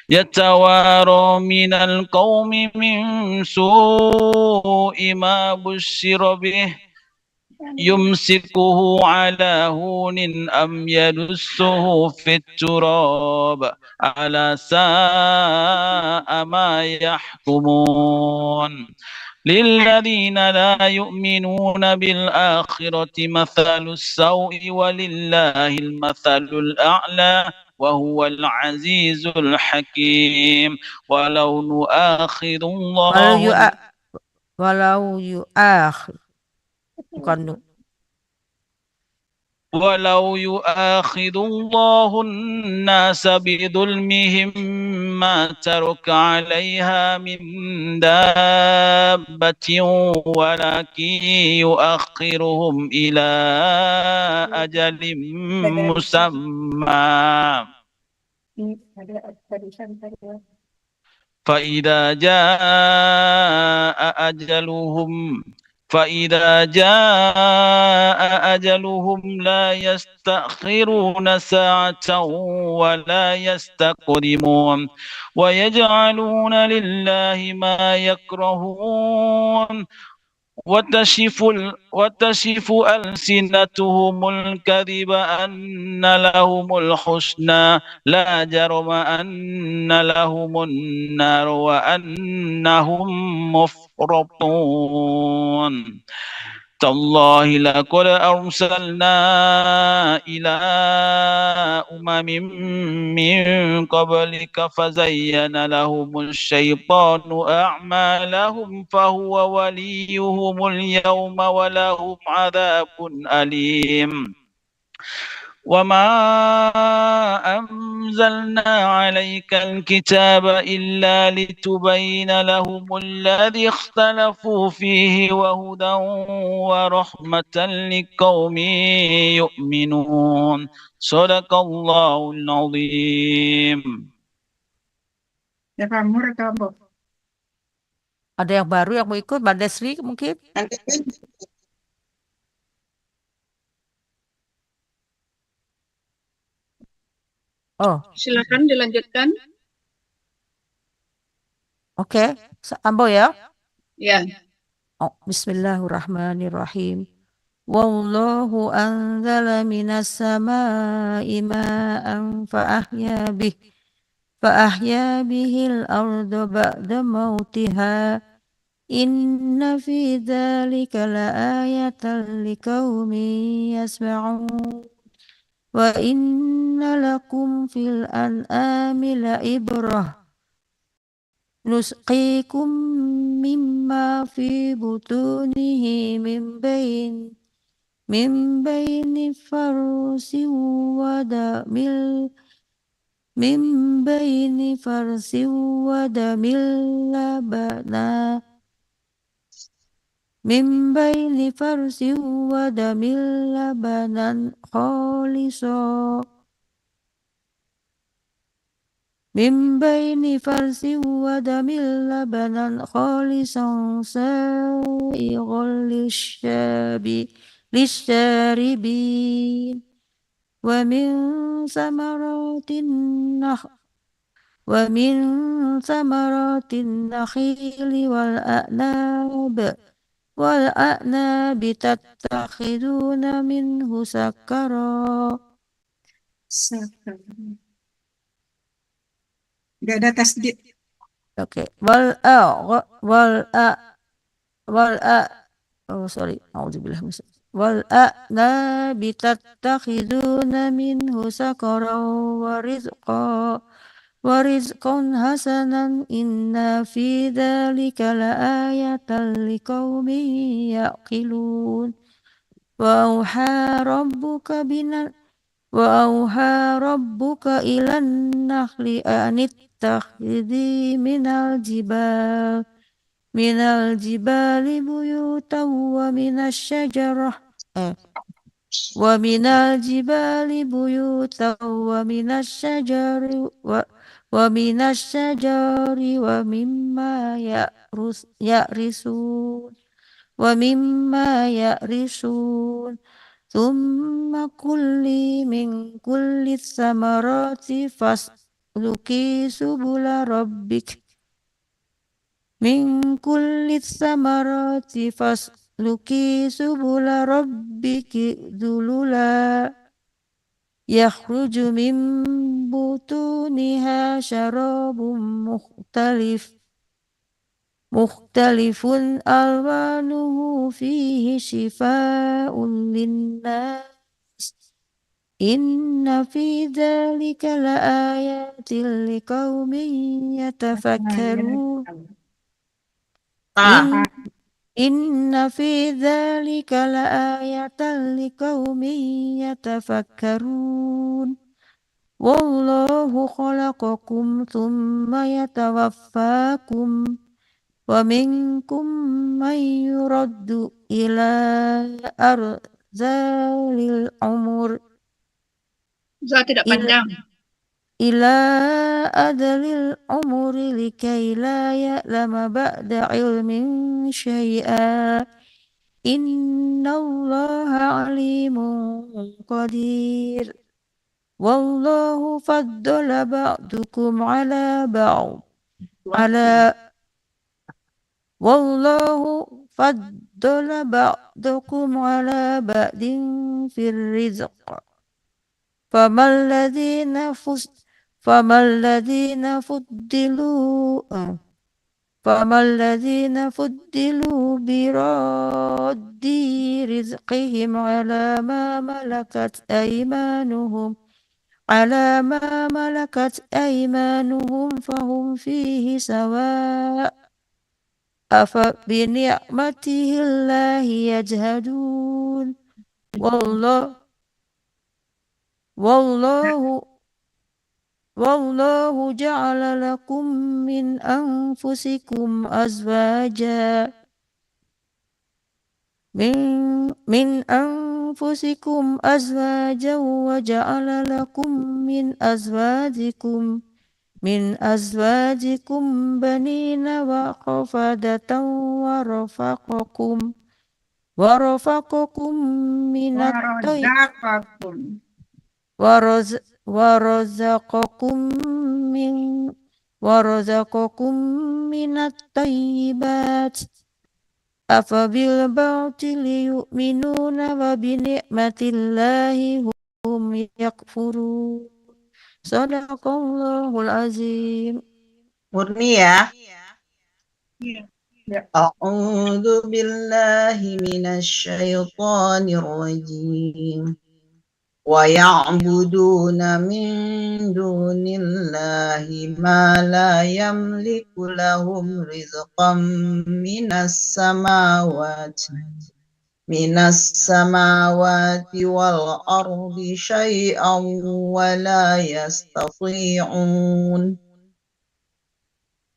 يتوارى من القوم من سوء ما بشر به يمسكه على هون أم يدسه في التراب ألا ساء ما يحكمون للذين لا يؤمنون بالآخرة مثل السوء ولله المثل الأعلى وهو العزيز الحكيم ولو نؤاخذ الله walau yu'akhir bukan nu. ولو يؤاخذ الله الناس بظلمهم ما ترك عليها من دابة ولكن يؤخرهم إلى أجل مسمى فإذا جاء أجلهم لا يستأخرون ساعة ولا يستقدمون ويجعلون لله ما يكرهون وتصف ألسنتهم الكذب أن لهم الحسنى لا جرم أن لهم النار وأنهم مفرطون تالله لقد أرسلنا إلى أمم من قبلك فزين لهم الشيطان أعمالهم فهو وليهم اليوم ولهم عذاب أليم وما أنزلنا عليك الكتاب إلا لتبين لهم الذي اختلفوا فيه وهدى ورحمة لقوم يؤمنون صدق الله العظيم. Ya, Pak Mur atau Bob? Ada yang baru yang mau ikut, Mbak Desri mungkin? Nanti kan Oh, Silakan dilanjutkan. oke. Ambo ya. Ya. Oh, Bismillahirrahmanirrahim. Wallahu anzala minas samaa'i ma'an fa'ahya bihil arda ba'da mautiha. Inna fi dzalika la'ayatan liqaumin yasma'un. Wa inna lakum fil an'ami la'ibrah. Nusqikum mimma fi butunihi min baini farsin wa damil labana min baini farsin wa damil labanan khaliso min baini farsin wa damil labanan khalisan sa'ighal lisyaribin ومن ثمرات النخل والأعناب تتخذون منه سكرا. Gak ada tasdid. Oke. والأعناب تتخذون منه سكرا ورزقا حسنا إن في ذلك لآية لقوم يعقلون. وأوحى ربك إلى النحل أن اتخذي من الجبال بيوتا ومن الشجر ومما يعرشون ثم كلي من كل الثمرات فاسلكي سبل ربك ذللا يخرج من بطونها شراب مختلف ألوانه فيه شفاء للناس إن في ذلك لآيات لقوم يتفكرون. إن في ذلك لآية لقوم يتفكرون. والله خلقكم ثم يتوفاكم ومنكم من يرد إلى أرذل العمر tidak panjang. إلى أذل العمر لكي لا يعلم بعد علم شيئا إن الله عليم قدير. والله فضل بعضكم على بعض في الرزق فما الذين فضلوا براد رزقهم على ما ملكت أيمانهم فهم فيه سواء أفبنعمته الله يجهدون. والله جعل لكم من أنفسكم أزواجا وجعل لكم من أزواجكم بنين وحفدة ورزقكم من الطيبات أفبالباطل يؤمنون وبنعمة الله هم يكفرون. Sadaqallahul azim. Murni ya. A'udzu billahi minasyaitonir rajim. Wa ya'buduna min dunillahi ma la yamliku lahum rizqan minas samawati wal ardi syai'an wa la yastati'un.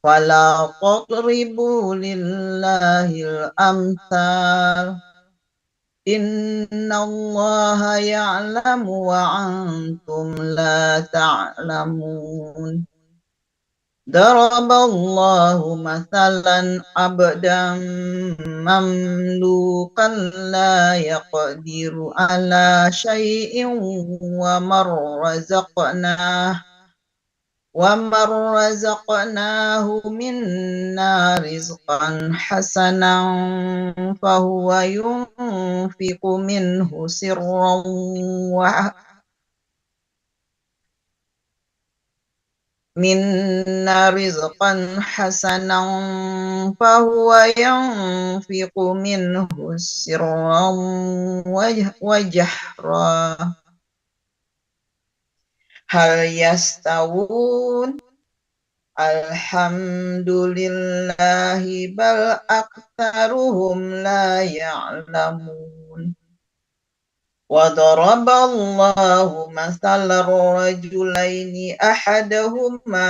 Fala tadribu lillahil amthal. Innallaha ya'lamu wa antum la ta'lamun. ضرب الله مثلا عبدا مملوكا لا يقدر على شيء ومن رزقناه منا رزقا حسنا فهو ينفق منه سرا منا رزقا حسنا فهو ينفق منه سرا وجهرا هل يستوون الحمد لله بل أكثرهم لا يعلمون وضرب الله مثلا الرجلين أحدهما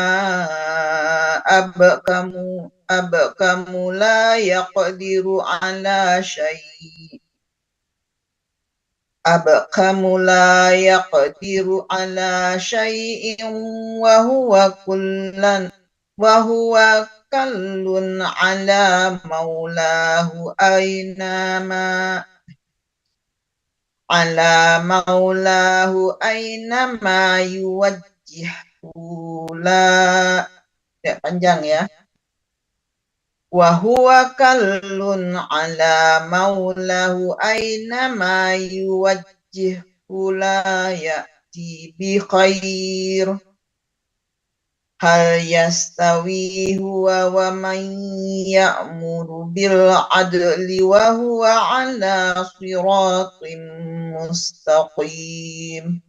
أبكم لا يقدر على شيء وهو كل على مولاه أينما يوجهه panjang ya. وهو كل على مولاه أينما يوجهه لا يأتي بخير هل يستوي هو ومن يأمر بالعدل وهو على صراط مستقيم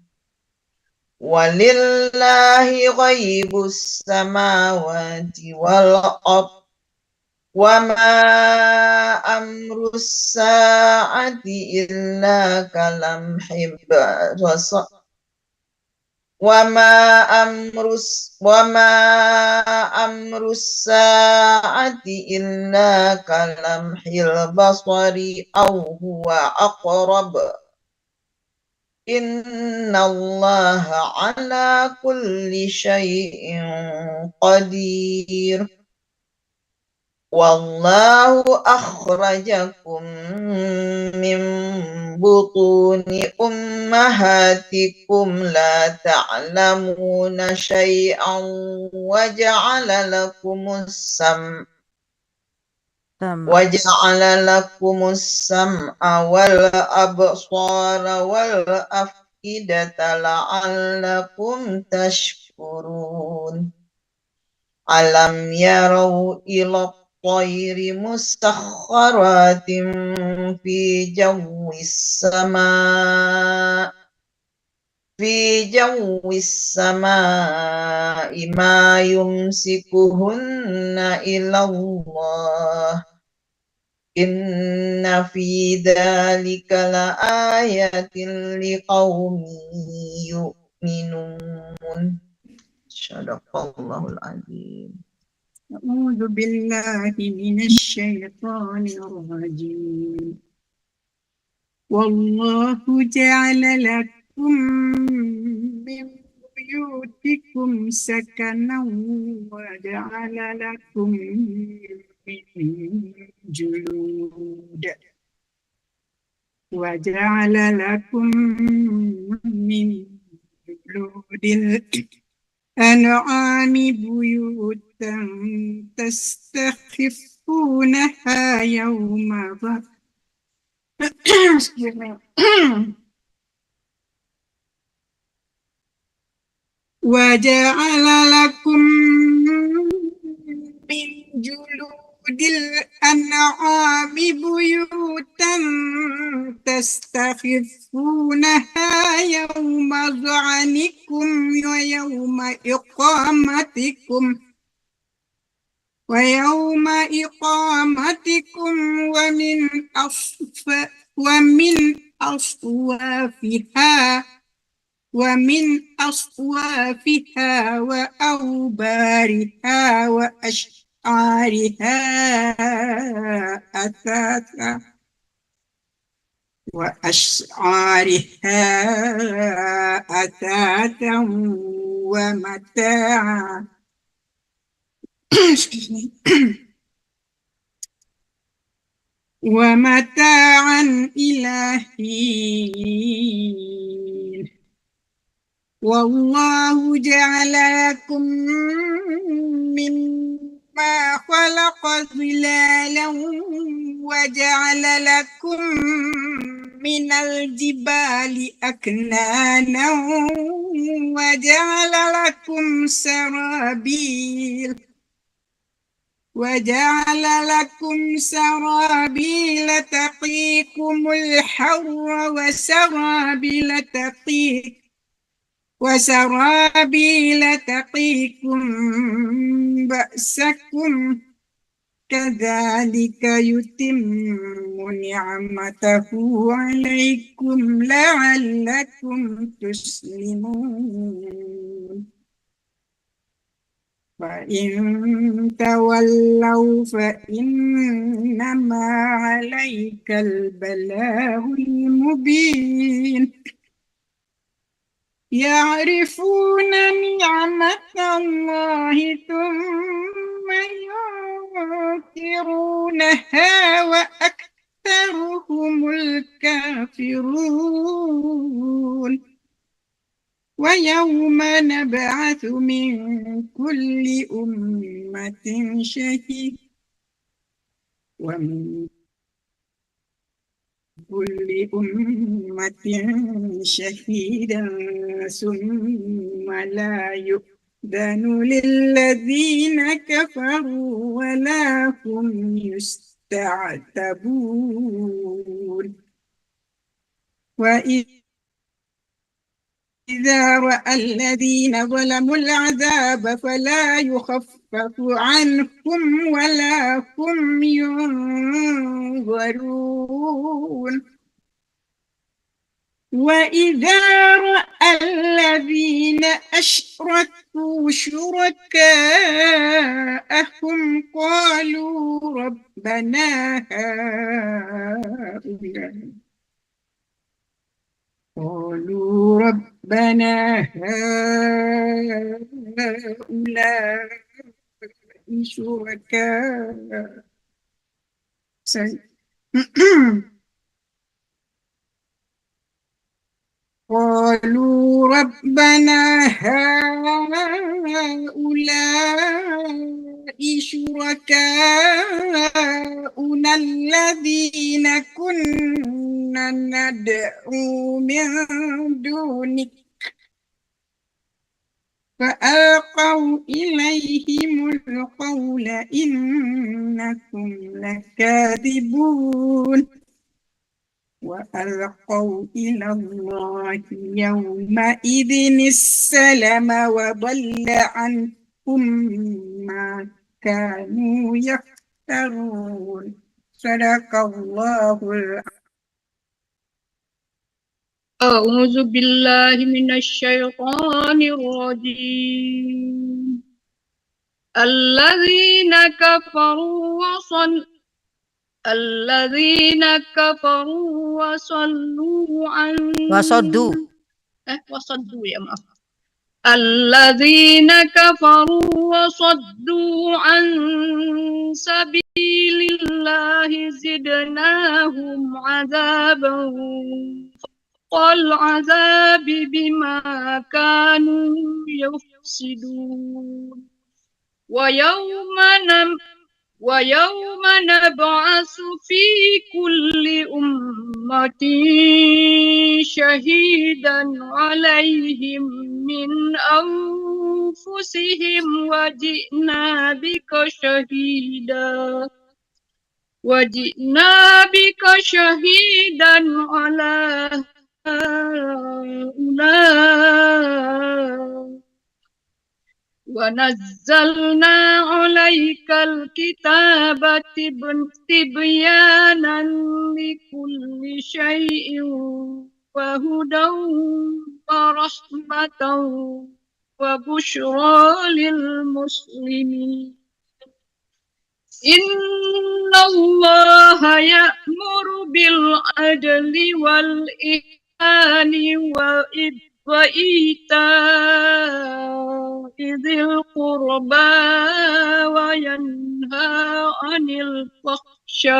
ولله غيب السماوات والأرض وما أمر الساعة إلا كلمح البصر وما أمر الساعة إلا كلمح البصر أو هو أقرب إن الله على كل شيء قدير والله أخرجكم من بطون أمهاتكم لا تعلمون شيئا وجعل لكم السمع والأبصار والأفئدة لعلكم تشكرون ألم يروا إلى الطير مسخرات في جو السماء ما يمسكهن إلا الله إن في ذلك لآية لقوم يؤمنون صدق الله العظيم. أعوذ بالله من الشيطان الرجيم والله جعل لكم من بيوتكم سكنا وجعل لكم من جلود الأنعام بيوتا تستخفونها يوم وجعل لكم من جلود الأنعام بيوتا تستخفونها يوم ظعنكم ويوم إقامتكم ومن أصوافها وأوبارها وأشعارها أثاثا ومتاعا excuse me. ومتاعا إلى حين والله جعل لكم مما خلق ظلالا وجعل لكم من الجبال أكنانا وجعل لكم سرابيل تقيكم الحر وسرابيل تقيكم بأسكم كذلك يتم نعمته عليكم لعلكم تسلمون فإن تولوا فإنما عليك البلاغ المبين يعرفون نعمة الله ثم ينكرونها وأكثرهم الكافرون ويوم نبعث من كل أمة شهيدا ومن كل أمة شهيدا ثم لا يؤذن للذين كفروا ولا هم يستعتبون وإذا رأى الذين ظلموا العذاب فلا يخفف عنهم ولا هم ينظرون وإذا رأى الذين أشركوا شركاءهم قالوا ربنا هؤلاء شركاء قالوا ربنا هؤلاء شركاؤنا الذين كنا ندعو من دونك فألقوا إليهم القول إنكم لكاذبون وألقوا إلى الله يومئذ السلم وضل عنهم ما كانوا يفترون صدق الله العظيم. أعوذ بالله من الشيطان الرجيم الذين كفروا وصلوا عن وصدوا وصدوا يا maaf الذين كفروا وصدوا عن سبيل الله زدناهم عذابا والعذاب بما كانوا يفسدون ويوم نبعث في كل أمة شهيدا عليهم من أنفسهم وجئنا بك شهيدا على هؤلاء ونزلنا عليك الكتاب تبيانا لكل شيء وهدى ورحمة وبشرى للمسلمين إن الله يأمر بالعدل والإحسان وإيتاء ذي القربى وينهى عن الفحشاء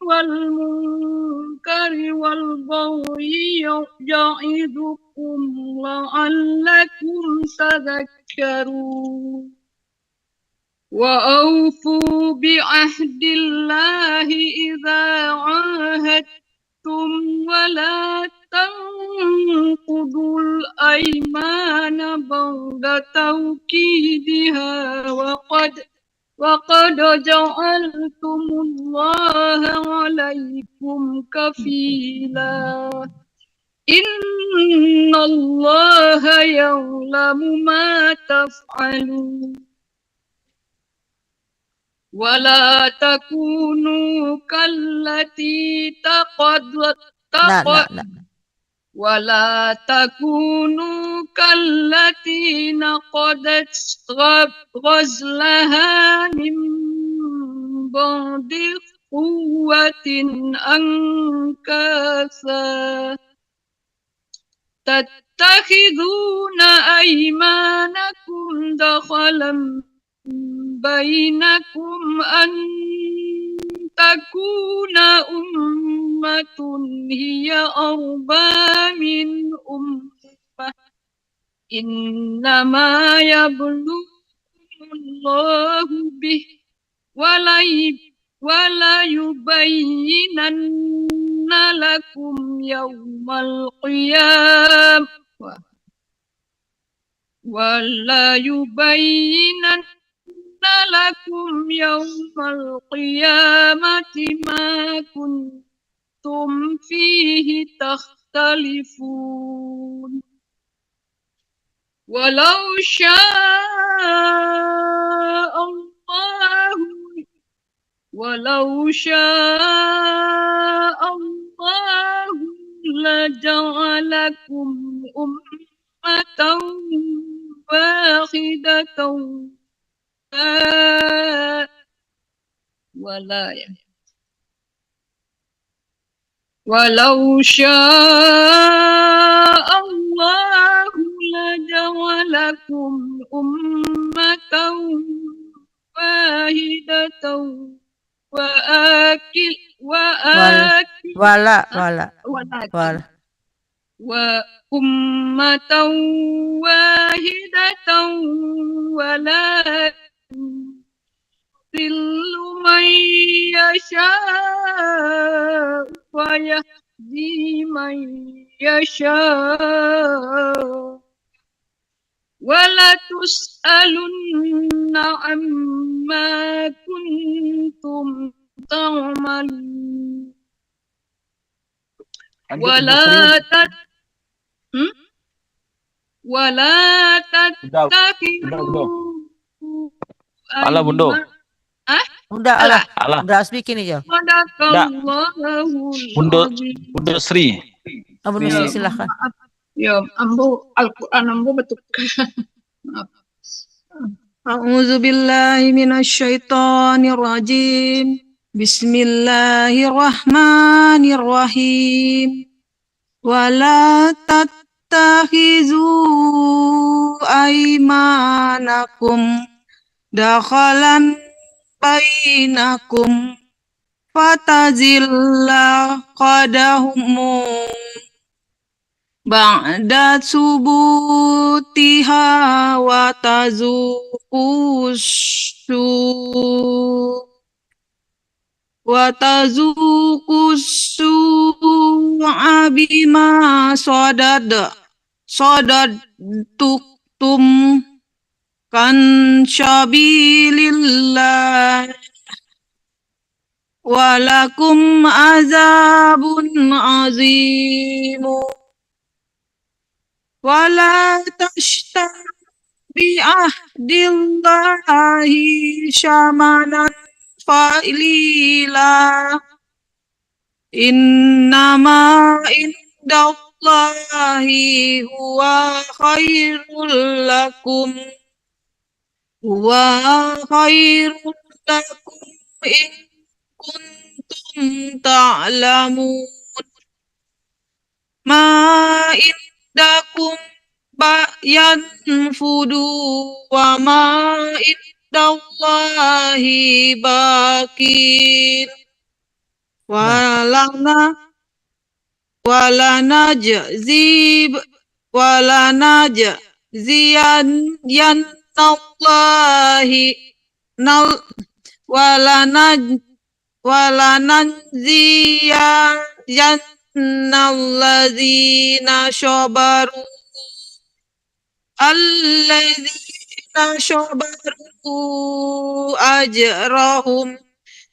والمنكر والبغي يعظكم لعلكم تذكرون وأوفوا بعهد الله إذا عاهدتم ولا تنقضوا الأيمان بعد توكيدها وقد جعلتم الله عليكم كفيلا إن الله يعلم ما تفعلون ولا تكونوا كالتي ولا تكونوا كالتي نقضت غزلها من بعد قوة أنكاثا تتخذون أيمانكم دخلا بينكم أن تكون أمة هي أربى من أمة إنما يبلوكم الله به ولا يبينن لكم يوم القيامة ولا يبينن لكم يوم القيامة ما كنتم فيه تختلفون ولو شاء الله لجعلكم أمة واحدة ولو شاء الله لجعلكم أمة واحدة وأمة واحدة ولكن يضل من يشاء ويهدي من يشاء ولتسألن عما كنتم تعملون ولا تتخذوا Alah Bundo. Udah Alah. udah speaking aja. Bundo Sri. Bunda Sri silahkan. Ya, ambo Al-Quran ambo betul. A'udzu billahi minasyaitonir rajim. Bismillahirrahmanirrahim. Wala tattakhizu aymanakum dakhalan bainakum fatazilla qadahum ba'da subutiha wa tazuqus bima sadadtum kan syabilillah walakum azabun azimu wala tashtaru bi ahdillahi syamanan falila innama indallahi huwa khairul lakum in kuntum ta'lamun. Ma indakum yanfudu wa ma indallahi bakin. Walanajziyannallazina syabaru ajrahum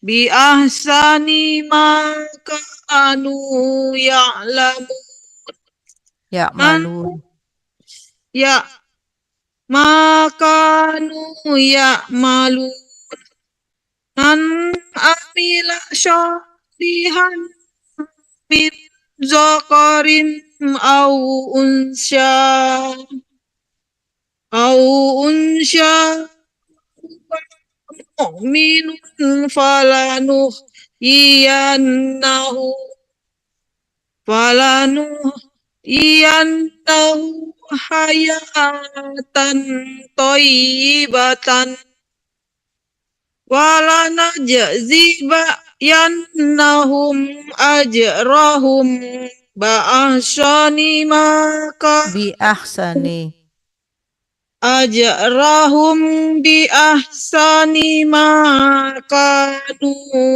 bi ahsani ma kanu ya'lamun. Ya'malun. Makanu ya'malun. Man amila syalihan min zakarin au unsya mu'minun falanuhyiyannahu hayatan thayyibatan walanajziyannahum ajrahum ba'ahsani maka Bi ahsani. ajrahum bi ahsani ma kanu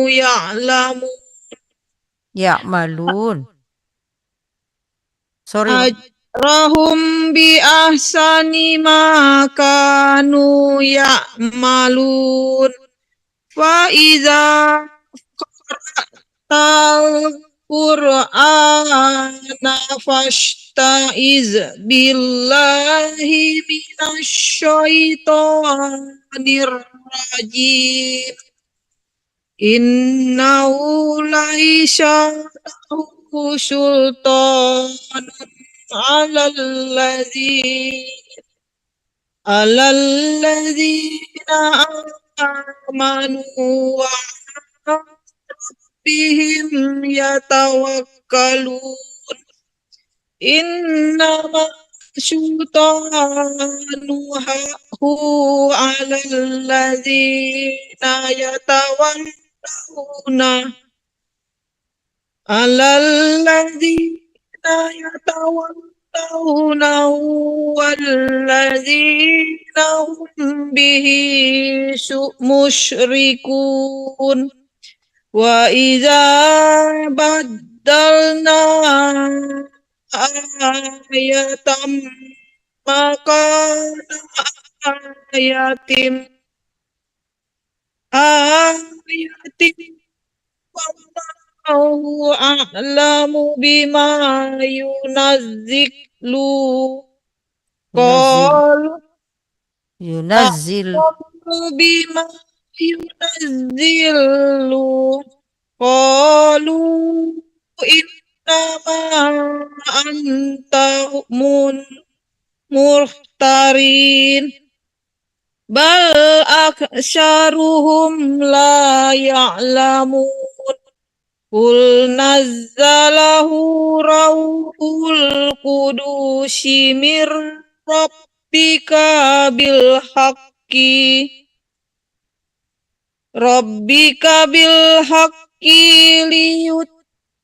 ya'lamun. Ya'malun. Sorry. Ajrahum bi ahsani ma kanu ya'malun. Fa iza qara'tal Qur'ana fasta'iz billahi minasyaitonir rajim. Innahu laisa lahu sultanun alal ladzina amanu wa rabbihim yatawakkalun. Innama sultanuhu alal ladzina yatawallawna walladzina hum bihi musyrikun. Wa idza baddalna ayatam makana ayatim wallahu a'lamu bima yunazzilu. Qalu Yunazzil. bima yunazzilu. Qalu innama anta murtarin. Bal aktsaruhum la ya'lamun. Qul nazzalahu rauhul qudusi mir rabbika bil haqqi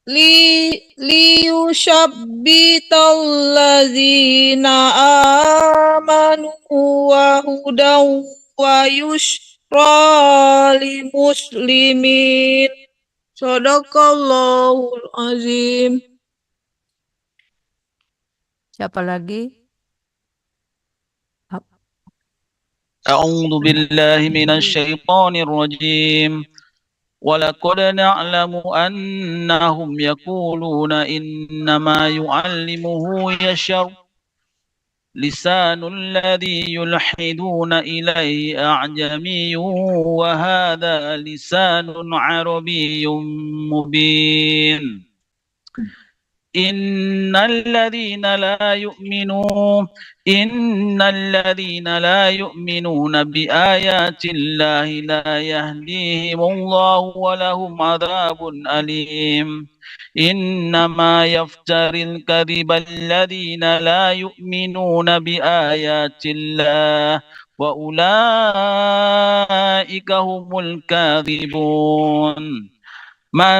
liyushabbital ladzina amanu wa hudaw wa yushra lil muslimin. Sadaqallahul azim. Siapa lagi? أعوذ بالله من الشيطان الرجيم ولقد نعلم أنهم يقولون إنما يعلمه يشر لسان الذي يلحدون إليه أعجمي وهذا لسان عربي مبين إن الذين لا يؤمنون بآيات الله لا يهديهم الله ولهم عذاب أليم إنما يفتري الكذب الذين لا يؤمنون بآيات الله وأولئك هم الكاذبون من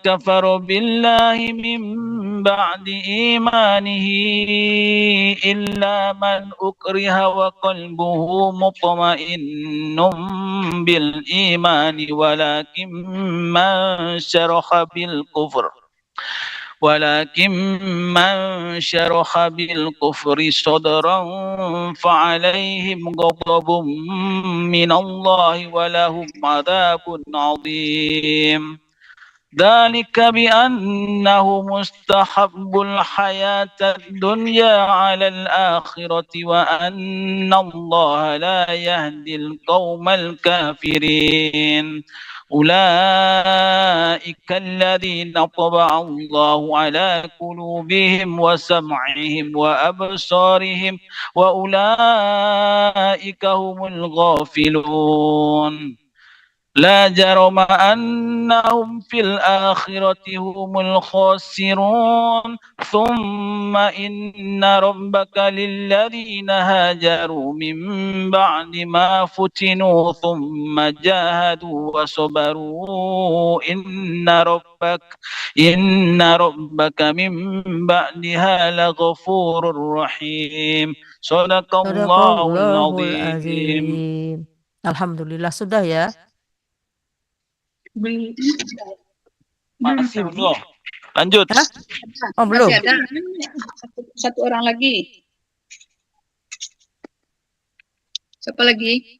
كفر بالله من بعد إيمانه إلا من أكره وقلبه مطمئن بالإيمان ولكن من شرح بالكفر صدرا فعليهم غضب من الله ولهم عذاب عظيم ذلك بأنه مستحب الحياة الدنيا على الآخرة وأن الله لا يهدي القوم الكافرين أولئك الذين طبع الله على قلوبهم وسمعهم وأبصارهم وأولئك هم الغافلون لا جرم أنهم في الآخرة هم الخاسرون ثم إن ربك للذين هاجروا من بعد ما فتنوا ثم جاهدوا وصبروا إن ربك من بعدها لغفور رحيم صدق الله Sadaqallahul العظيم. azim. Alhamdulillah sudah ya. Belum Masih tahu. belum? Lanjut. Hah? Oh belum. Masih ada satu orang lagi. Siapa lagi?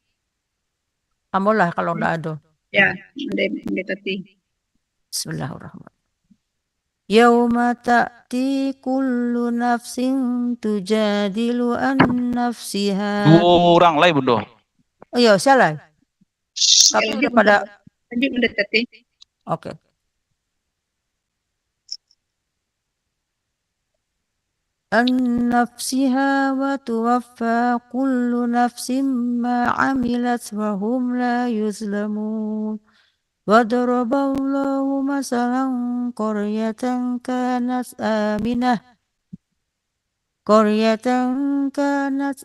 Kamu lah kalau enggak ada. Ya, Ade Tati. Bismillahirrahmanirrahim. Yauma ta'ti kullu nafsin tujadilu an nafsiha. Dua orang lain bodoh. Oh iya, salah. Tapi udah pada Lanjut Ade Tati. oke. An nafsiha wa tuwaffa kullu nafsin ma amilat wa hum la yuzlamun. وضرب الله مثلا قرية كانت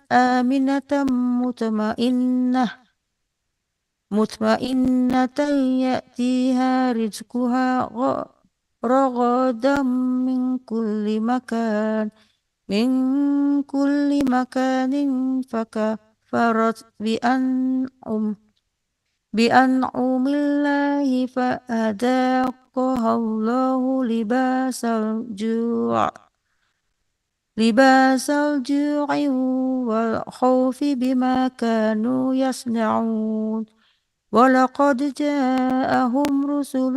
آمنة مطمئنة يأتيها رزقها رغدا من كل مكان فكفرت بأنعم الله فأذاقها الله لباس الجوع والخوف بما كانوا يصنعون ولقد جاءهم رسل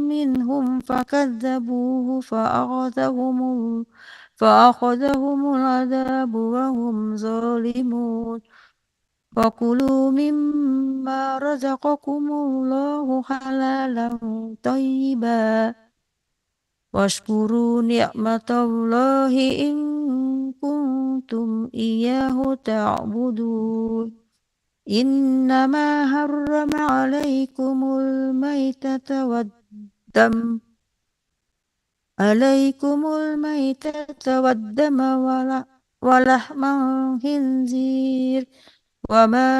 منهم فكذبوه فأخذهم العذاب وهم ظالمون فكلوا مما رزقكم الله حلالا طيبا واشكروا نعمة الله إن كنتم إياه تعبدون إنما حرم عليكم الميتة والدم ولحم الخنزير وما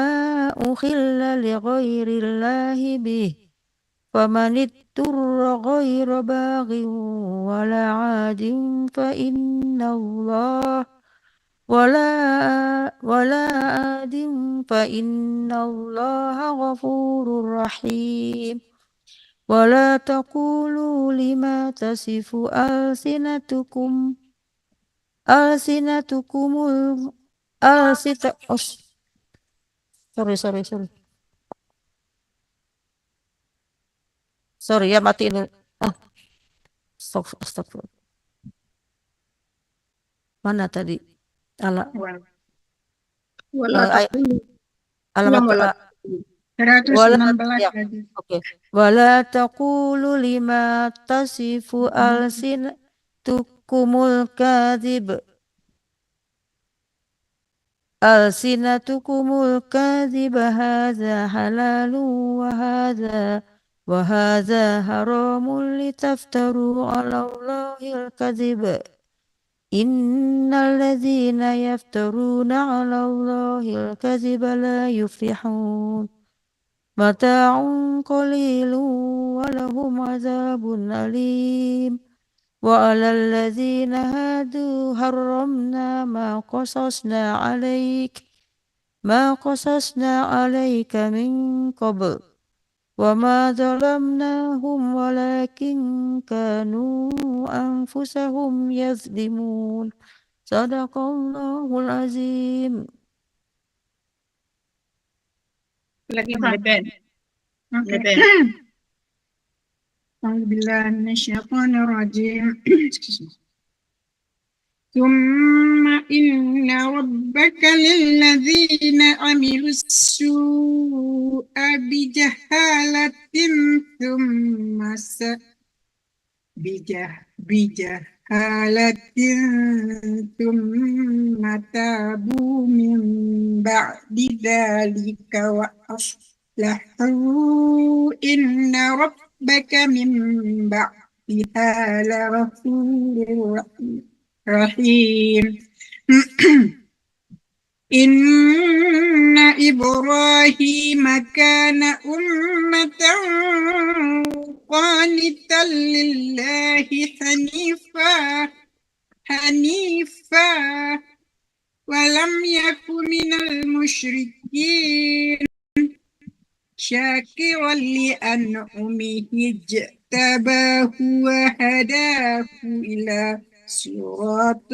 أحل لغير الله به فمن اضطر غير باغ ولا عاد فإن الله غفور رحيم ولا تقولوا لما تصف sorry ya matiin stop. Mana tadi Wala taqulu. alamat Wala Wala 116 ya, tadi. oke. Wala taqulu lima tasifu alsinatukumul kadhib. Alsinatukumul kadhib hadza halalun wa hadza haramun litaftaru 'ala Allahil kadhib. Innal ladzina yaftaruna 'ala Allahil kadhiba la yuflihun. Mata'un qalilun wa lahum 'adzabun alim. Wa 'alal ladzina hadu harramna ma qasasna 'alaika min qabl. Wa ma zalamnahum walakin kanu anfusahum yazlimun. Sadaqallahul azim. Lagi Mleben. Mleben. A'udzubillahi minasyaitonir rajim. ثم إن ربك للذين عملوا السوء بجهالة ثم تابوا من بعد ذلك وأصلحوا إن ربك من بعدها لغفور رحيم. إن إبراهيم كان أمة قانتا لله حنيفا ولم يك من المشركين شاكرا لأنعمه اجتباه وهداه إلى صراط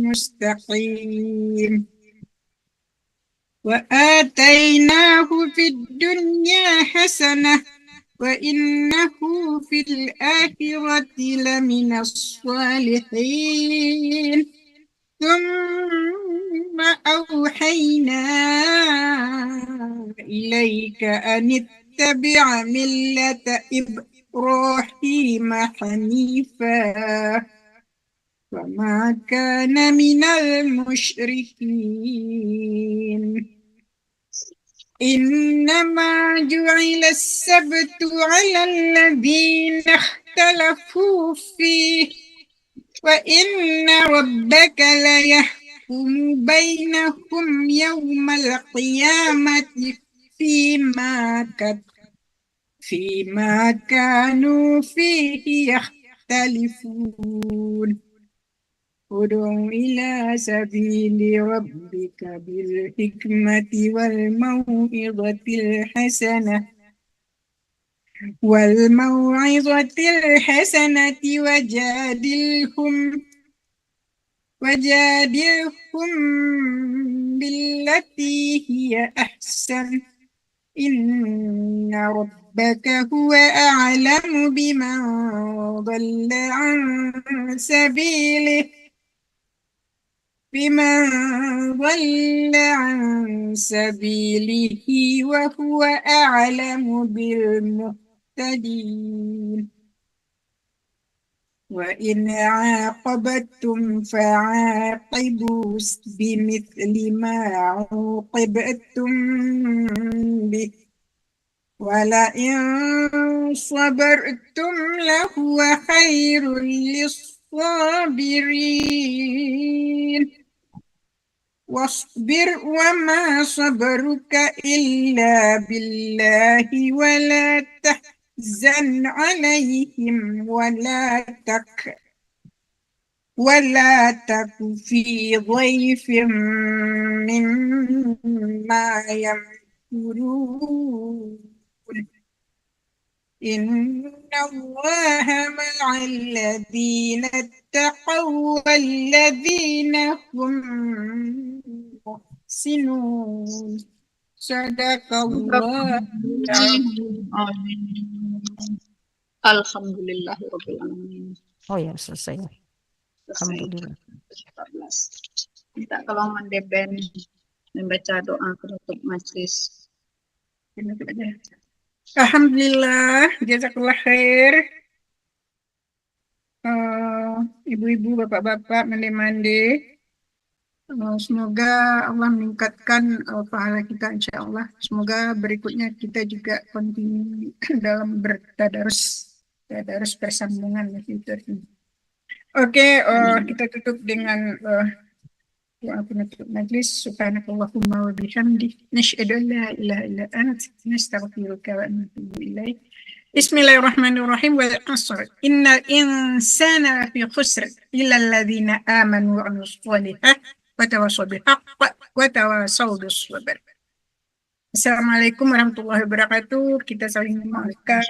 مستقيم. وآتيناه في الدنيا حسنة وإنه في الآخرة لمن الصالحين. ثم أوحينا إليك أن اتبع ملة إبراهيم حنيفا وما كان من المشركين. إنما جعل السبت على الذين اختلفوا فيه وإن ربك ليحكم بينهم يوم القيامة فيما كانوا فيه يختلفون. ادع إلى سبيل ربك بالحكمة والموعظة الحسنة وجادلهم بالتي هي أحسن. إن ربك هو أعلم بمن ضل عن سبيله وهو أعلم بالمهتدين. وإن عاقبتم فعاقبوا بمثل ما عوقبتم به ولئن صبرتم لهو خير للصابرين. واصبر وما صبرك إلا بالله ولا تحزن عليهم ولا تك في ضيق مما يمكرون. إن الله مع الذين اتقوا والذين هم محسنون. صدق الله العظيم. Alhamdulillahirrahmanirrahim. Oh ya, selesai. Alhamdulillah. 14. Minta tolong Mandeben membaca doa penutup majlis. Alhamdulillah, jazakallah khair. Ibu-ibu, bapak-bapak, mande-mande. Semoga Allah meningkatkan pahala kita, insya Allah. Semoga berikutnya kita juga continue dalam bertadarus bersambungan gitu. Oke, kita tutup dengan doa penutup majlis. Subhanakallahumma wa bihamdik, nasyhadu an la ilaha illa anta, nastaghfiruka wa natubu ilaik. Bismillahirrahmanirrahim. Wal 'asr. Innal insana lafi khusr illa alladhina amanu wa 'amilus shalihat wa tawassaw bil haqq wa tawassaw bis sabr. Assalamualaikum warahmatullahi wabarakatuh. Kita saling memaafkan.